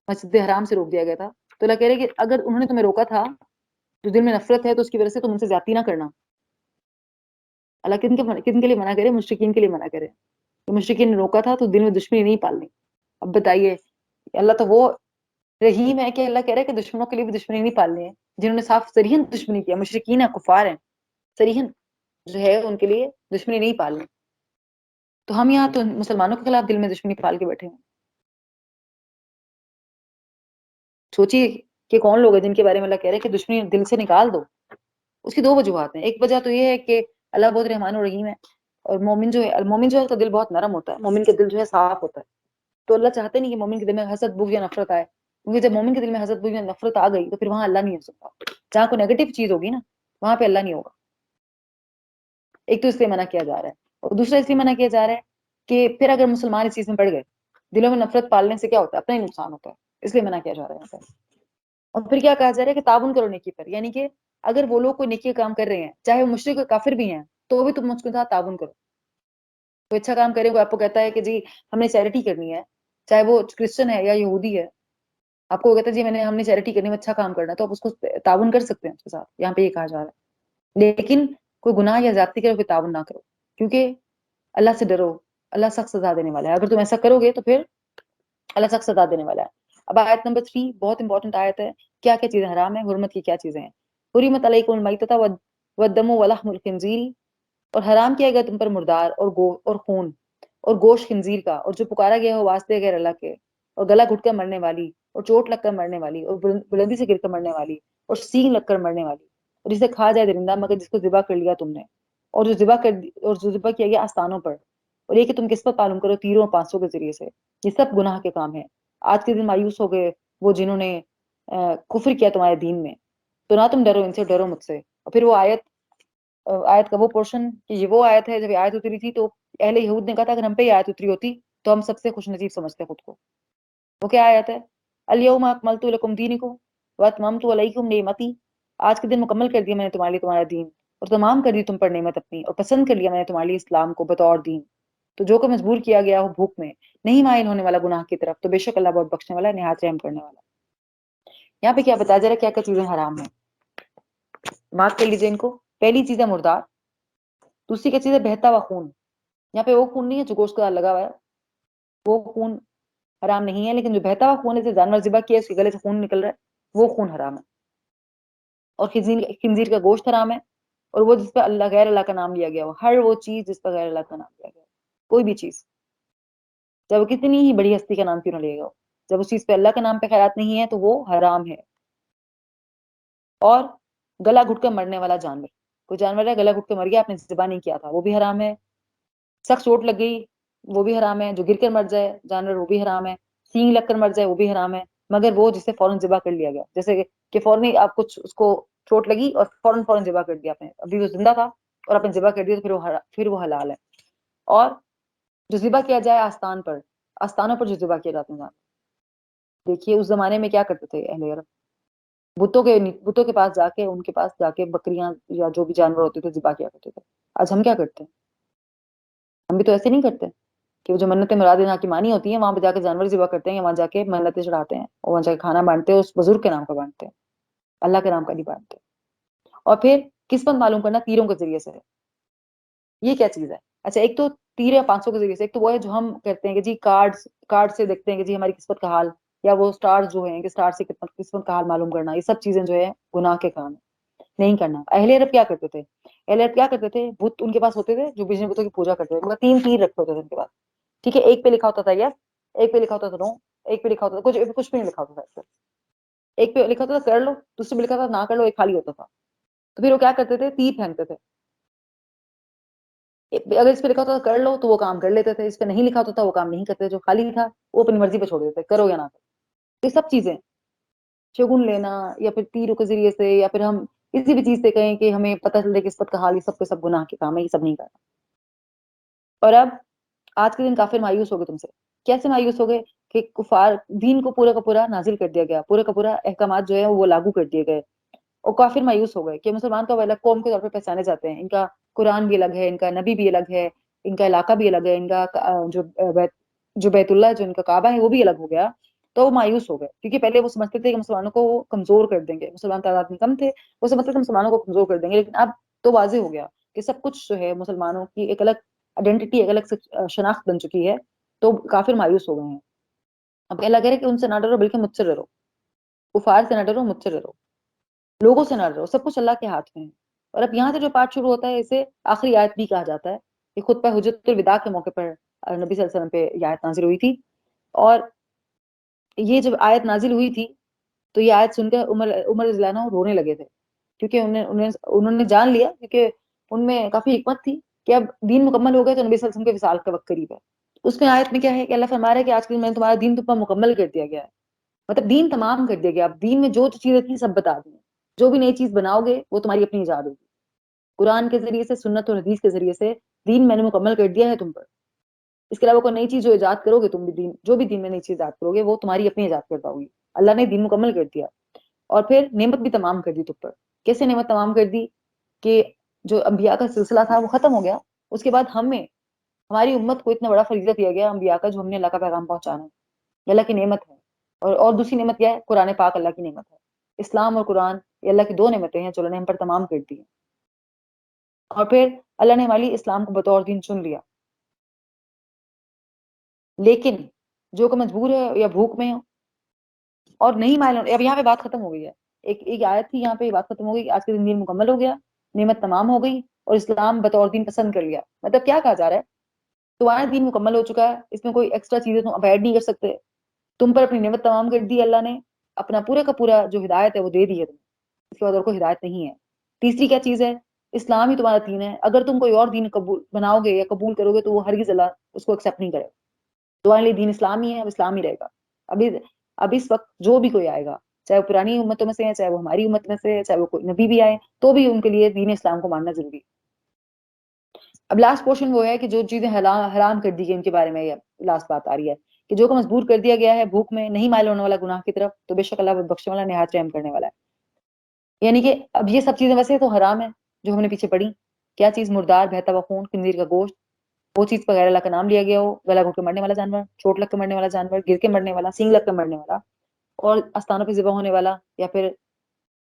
مسجد حرام سے روک دیا گیا تھا، تو اللہ کہہ رہے کہ اگر انہوں نے تمہیں روکا تھا تو دل میں نفرت ہے تو اس کی وجہ سے تم ان سے زیادتی نہ کرنا. اللہ کن کے لیے منع کرے؟ مشرکین کے لیے منع کرے. مشرکین نے روکا تھا تو دل میں دشمنی نہیں پالنی. اب بتائیے، اللہ تو وہ رحیم ہے کہ اللہ کہہ رہا ہے کہ دشمنوں کے لیے بھی دشمنی نہیں پالنی ہے، جنہوں نے صاف صریحاً دشمنی کیا، مشرکین ہیں، کفار ہیں، صریحاً جو ہے ان کے لیے دشمنی نہیں پالنی. تو ہم یہاں تو مسلمانوں کے خلاف دل میں دشمنی پال کے بیٹھے ہیں. سوچیے کہ کون لوگ ہیں جن کے بارے میں اللہ کہہ رہے ہیں کہ دشمنی دل سے نکال دو. اس کی دو وجوہات ہیں. ایک وجہ تو یہ ہے کہ اللہ بہت رحمان و رحیم ہے، اور مومن جو ہے اس کا دل بہت نرم ہوتا ہے، مومن کے دل جو ہے صاف ہوتا ہے. تو اللہ چاہتے نہیں کہ مومن کے دل میں حسد، بغض یا نفرت آئے، کیونکہ جب مومن کے دل میں حسد، بغض یا نفرت آ گئی تو پھر وہاں اللہ نہیں ہو سکتا. جہاں کوئی نیگیٹو چیز ہوگی نا وہاں پہ اللہ نہیں ہوگا. ایک تو اس لیے منع کیا جا رہا ہے، اور دوسرا اس لیے منع کیا جا رہا ہے کہ پھر اگر مسلمان اس چیز میں پڑ گئے، دلوں میں نفرت پالنے سے کیا ہوتا ہے؟ اپنا ہی نقصان ہوتا ہے. اس لیے منع کیا جا رہا ہے. اور پھر کیا کہا جا رہا ہے کہ تعاون کرو نیکی پر، یعنی کہ اگر وہ لوگ کوئی نیکی کام کر رہے ہیں، چاہے وہ مشرک اور کافر بھی ہیں، تو بھی تم اس کے ساتھ تعاون کرو. کوئی اچھا کام کرے، کوئی آپ کو کہتا ہے کہ جی ہم نے چیریٹی کرنی ہے، چاہے وہ کرسچن ہے یا یہودی ہے، آپ کو کہتا ہے جی ہم نے چیریٹی کرنی ہے، اچھا کام کرنا ہے، تو آپ اس کو تعاون کر سکتے ہیں اس کے ساتھ. یہاں پہ یہ کہا جا رہا ہے. لیکن کوئی گناہ یا زیادتی کرو پھر تعاون نہ کرو، کیونکہ اللہ سے ڈرو، اللہ سخت سزا دینے والا ہے. اگر تم ایسا کرو گے تو پھر اللہ سخت سزا دینے والا ہے. اب آیت نمبر 3 بہت امپورٹنٹ آیت ہے. کیا کیا چیزیں حرام ہیں، حرمت کی کیا چیزیں ہیں. حرمت علیکم المیتۃ والدم ولحم الخنزیر، اور حرام کیا گیا تم پر مردار اور خون اور گوشت خنزیر کا، اور جو پکارا گیا ہو واسطے غیر اللہ کے، اور گلا گھٹ کر مرنے والی، اور چوٹ لگ کر مرنے والی، اور بلندی سے گر کر مرنے والی، اور سینگ لگ کر مرنے والی، اور جسے کھا جائے درندہ مگر جس کو ذبح کر لیا تم نے، اور جو ذبح کیا گیا آستانوں پر، اور یہ کہ تم قسمت معلوم کرو تیروں اور پانسوں کے ذریعے سے. یہ سب گناہ کے کام ہیں. آج کے دن مایوس ہو گئے وہ جنہوں نے کفر کیا تمہارے دین میں، تو نہ تم ڈرو ان سے، ڈرو مجھ سے. اور پھر وہ آیت کا وہ پورشن کہ یہ وہ آیت ہے، جب یہ آیت اتری تھی تو اہل یہود نے کہا تھا اگر ہم پہ یہ آیت اتری ہوتی تو ہم سب سے خوش نصیب سمجھتے خود کو. وہ کیا آیت ہے؟ الیوم اکملت لکم دینکم واتممت علیکم نعمتی، آج کے دن مکمل کر دیا میں نے تمہارے لیے تمہارا دین، اور تمام کر دی تم پر نعمت اپنی، اور پسند کر لیا میں نے تمہارے لیے اسلام کو بطور دین. تو جو کو مجبور کیا گیا ہو بھوک میں، نہیں مائل ہونے والا گناہ کی طرف، تو بے شک اللہ بہت بخشنے والا ہے، نہایت رحم کرنے والا. یہاں پہ کیا بتایا جا رہا ہے؟ کیا کیا چیزیں حرام ہیں، مارک کر لیجیے ان کو. پہلی چیز ہے مردار، دوسری کیا چیز ہے؟ بہتا ہوا خون. یہاں پہ وہ خون نہیں ہے جو گوشت کا لگا ہوا ہے، وہ خون حرام نہیں ہے، لیکن جو بہتا ہوا خون ہے، جیسے جانور ذبح کیا اس کے گلے سے خون نکل رہا ہے، وہ خون حرام ہے. اور خنزیر کا گوشت حرام ہے، اور وہ جس پہ اللہ غیر اللہ کا نام لیا گیا ہو، ہر وہ چیز جس پر غیر اللہ کا نام لیا گیا ہو، کوئی بھی چیز، جب وہ کتنی ہی بڑی ہستی کا نام کیوں نہ لے گا ہو، جب اس چیز پہ اللہ کا نام پہ خیرات نہیں ہے تو وہ حرام ہے. اور گلا گھٹ کر مرنے والا جانور، کوئی جانور ہے گلا گھٹ کے مر گیا، آپ نے ذبح نہیں کیا تھا، وہ بھی حرام ہے. سخت چوٹ لگ گئی وہ بھی حرام ہے. جو گر کر مر جائے جانور وہ بھی حرام ہے. سینگ لگ کر مر جائے وہ بھی حرام ہے، مگر وہ جسے فوراً ذبح کر لیا گیا، جیسے کہ فوراً آپ کچھ اس کو چوٹ لگی اور فوراً ذبح کر دیا آپ نے، ابھی وہ زندہ تھا اور آپ نے ذبح کر دیا تو پھر وہ حلال ہے. اور جو ذبح کیا جائے آستان پر، آستانوں پر جو ذبح کیا جاتے ہیں، دیکھیے اس زمانے میں کیا کرتے تھے اہل عرب، بتوں کے پاس جا کے، ان کے پاس جا کے بکریاں یا جو بھی جانور ہوتے تھے ذبح کیا کرتے تھے. آج ہم کیا کرتے ہیں؟ ہم بھی تو ایسے نہیں کرتے کہ وہ جو منتیں مرادیں حاکمانی ہوتی ہیں وہاں پہ جا کے جانور ذبح کرتے ہیں، یا وہاں جا کے منتیں چڑھاتے ہیں، اور وہاں جا کے کھانا بانٹتے ہیں، اس بزرگ کے نام کا بانٹتے ہیں، اللہ کے نام کا نہیں بانٹتے. اور پھر قسمت معلوم کرنا تیروں کے ذریعے سے، یہ کیا چیز ہے؟ اچھا، ایک تو تیر یا 500 کے ذریعے سے، ایک تو وہ ہے جو ہم کرتے ہیں کہ جی کارڈ سے دیکھتے ہیں کہ جی ہماری قسمت کا حال، یا وہ سٹارز جو ہیں کہ سٹار سے قسمت کا حال معلوم کرنا، یہ سب چیزیں جو ہے گناہ کے کام نہیں کرنا. اہل عرب کیا کرتے تھے؟ اہل عرب کیا کرتے تھے؟ بت ان کے پاس ہوتے تھے جو بجلی بتوں کی پوجا کرتے تھے، 3 تیر رکھتے ہوتے تھے ان کے پاس، ٹھیک ہے. ایک پہ لکھا ہوتا تھا یس، ایک پہ لکھا ہوتا تھا نو، ایک پہ لکھا ہوتا تھا کچھ بھی نہیں لکھا ہوتا تھا. ایک پہ لکھا ہوتا تھا کر لو، دوسرے پہ لکھا تھا نہ کر لو، ایک خالی ہوتا تھا. تو پھر وہ کیا کرتے تھے؟ تیر پھینکتے تھے. اگر اس پہ لکھا ہوتا تھا کر لو تو وہ کام کر لیتے تھے، اس پہ نہیں لکھا ہوتا تھا وہ کام نہیں کرتے. جو خالی تھا وہ اپنی مرضی پہ چھوڑ دیتے، کرو یا نہ کرو. یہ سب چیزیں شگن لینا، یا پھر تیروں کے ذریعے سے، یا پھر ہم کسی بھی چیز سے کہیں کہ ہمیں پتہ چلے کہ قسمت کا حال، یہ سب کے سب گناہ کے کام ہے، یہ سب نہیں کرنا. اور اب آج کے دن کافر مایوس ہو گئے تم سے. کیسے مایوس ہو گئے؟ کہ کفار دین کو پورا کا پورا نازل کر دیا گیا، پورا کا پورا احکامات جو ہے وہ لاگو کر دیے گئے، اور کافر مایوس ہو گئے کہ مسلمان تو الگ قوم کے طور پہ پہچانے جاتے ہیں، ان کا قرآن بھی الگ ہے، ان کا نبی بھی الگ ہے، ان کا علاقہ بھی الگ ہے، ان کا جو جو بیت اللہ جو ان کا کعبہ ہے وہ بھی الگ ہو گیا تو وہ مایوس ہو گئے، کیونکہ پہلے وہ سمجھتے تھے کہ مسلمانوں کو وہ کمزور کر دیں گے، مسلمان تعداد میں کم تھے، وہ سمجھتے تھے مسلمانوں کو کمزور کر دیں گے، لیکن اب تو واضح ہو گیا کہ سب کچھ جو ہے مسلمانوں کی ایک الگ آئیڈینٹی، ایک الگ شناخت بن چکی ہے، تو کافر مایوس ہو گئے ہیں۔ اب اللہ کہہ رہے کہ ان سے نہ ڈرو بلکہ مجھ سے ڈرو، کفار سے نہ ڈرو، مجھ سے ڈرو، لوگوں سے نہ ڈرو، سب کچھ اللہ کے ہاتھ میں ہے۔ اور اب یہاں سے جو پارٹ شروع ہوتا ہے اسے آخری آیت بھی کہا جاتا ہے، کہ خطبہ حجت الوداع کے موقع پر نبی صلی اللہ علیہ وسلم پہ یہ آیت نازل ہوئی تھی، اور یہ جب آیت نازل ہوئی تھی تو یہ آیت سن کر عمر رضی اللہ عنہ رونے لگے تھے، کیونکہ انہوں نے جان لیا، کیونکہ ان میں کافی حکمت تھی کہ اب دین مکمل ہو گیا تو نبی صلی اللہ علیہ وسلم کے وصال کا وقت قریب ہے۔ اس میں آیت میں کیا ہے کہ اللہ فرما رہا ہے کہ آج کے دن میں نے تمہارا دین تم پر مکمل کر دیا گیا ہے، مطلب دین تمام کر دیا گیا، اب دین میں جو چیزیں تھیں سب بتا دی، جو بھی نئی چیز بناؤ گے وہ تمہاری اپنی ایجاد ہوگی، قرآن کے ذریعے سے، سنت اور حدیث کے ذریعے سے دین میں نے مکمل کر دیا ہے تم پر، اس کے علاوہ کوئی نئی چیز جو ایجاد کرو گے تم بھی، دین جو بھی دین میں نئی چیز ایجاد کرو گے وہ تمہاری اپنی ایجاد کردہ ہوگی، اللہ نے دین مکمل کر دیا، اور پھر نعمت بھی تمام کر دی تم پر۔ کیسے نعمت تمام کر دی؟ کہ جو انبیاء کا سلسلہ تھا وہ ختم ہو گیا، اس کے بعد ہماری امت کو اتنا بڑا فریضہ دیا گیا انبیاء کا، جو ہم نے اللہ کا پیغام پہنچانا ہے، یہ اللہ کی نعمت ہے۔ اور دوسری نعمت کیا ہے؟ قرآن پاک اللہ کی نعمت ہے، اسلام اور قرآن یہ اللہ کی دو نعمتیں ہیں جو اللہ نے ہم پر تمام کر دی ہیں۔ اور پھر اللہ نے ہماری اسلام کو بطور دین چن لیا، لیکن جو کہ مجبور ہے یا بھوک میں ہو اور نہیں مائل، اب یہاں پہ بات ختم ہو گئی ہے، ایک آیت تھی یہاں پہ بات ختم ہو گئی، آج کے دن دین مکمل ہو گیا، نعمت تمام ہو گئی اور اسلام بطور دین پسند کر لیا۔ مطلب کیا کہا جا رہا ہے؟ تمہارا دین مکمل ہو چکا ہے، اس میں کوئی ایکسٹرا چیزیں تم اب ایڈ نہیں کر سکتے، تم پر اپنی نعمت تمام کر دی اللہ نے، اپنا پورا کا پورا جو ہدایت ہے وہ دے دی ہے تمہیں، اس کے بعد اور کوئی ہدایت نہیں ہے۔ تیسری کیا چیز ہے؟ اسلام ہی تمہارا دین ہے، اگر تم کوئی اور دین قبول بناؤ گے یا قبول کرو گے تو وہ ہرگز اللہ اس کو ایکسیپٹ نہیں کرے، تمہارے لیے دین اسلام ہی ہے، اب اسلام ہی رہے گا۔ اب اس وقت جو بھی کوئی آئے گا، چاہے وہ پرانی امتوں میں سے ہے، چاہے وہ ہماری امت میں سے ہے، چاہے وہ کوئی نبی بھی آئے، تو بھی ان کے لیے دین اسلام کو ماننا ضروری ہے۔ اب لاسٹ پورشن وہ ہے کہ جو چیزیں حرام کر دی گئی ان کے بارے میں یہ لاسٹ بات آ رہی ہے، کہ جو کو مجبور کر دیا گیا ہے بھوک میں، نہیں مائل ہونے والا گناہ کی طرف، تو بے شک اللہ بخشنے والا، نہایت رحم کرنے والا ہے۔ یعنی کہ اب یہ سب چیزیں ویسے تو حرام ہے جو ہم نے پیچھے پڑھی، کیا چیز؟ مردار، بہتا ہوا خون، خنزیر کا گوشت، وہ چیز پر غیر اللہ کا نام لیا گیا ہو، گلا گھٹ کے مرنے والا جانور، چوٹ لگ کے مرنے والا جانور، گر کے مرنے والا، سینگ لگ کے مرنے والا، اور آستانوں پہ ذبح ہونے والا، یا پھر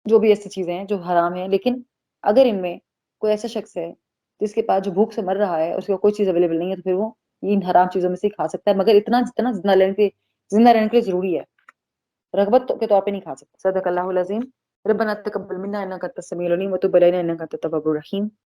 جو بھی ایسی چیزیں ہیں جو حرام ہیں۔ لیکن اگر ان میں کوئی ایسا شخص ہے جس کے پاس جو بھوک سے مر رہا ہے، اس کو کوئی چیز اویلیبل نہیں ہے، تو پھر وہ ان حرام چیزوں میں سے کھا سکتا ہے، مگر اتنا جتنا زندہ رہنے کے لیے ضروری ہے، رغبت کے طور پہ نہیں کھا سکتا۔ صدق اللہ العظیم۔ ربنا تقبل منا انک انت السمیع العلیم وتب علینا انک انت التواب الرحیم۔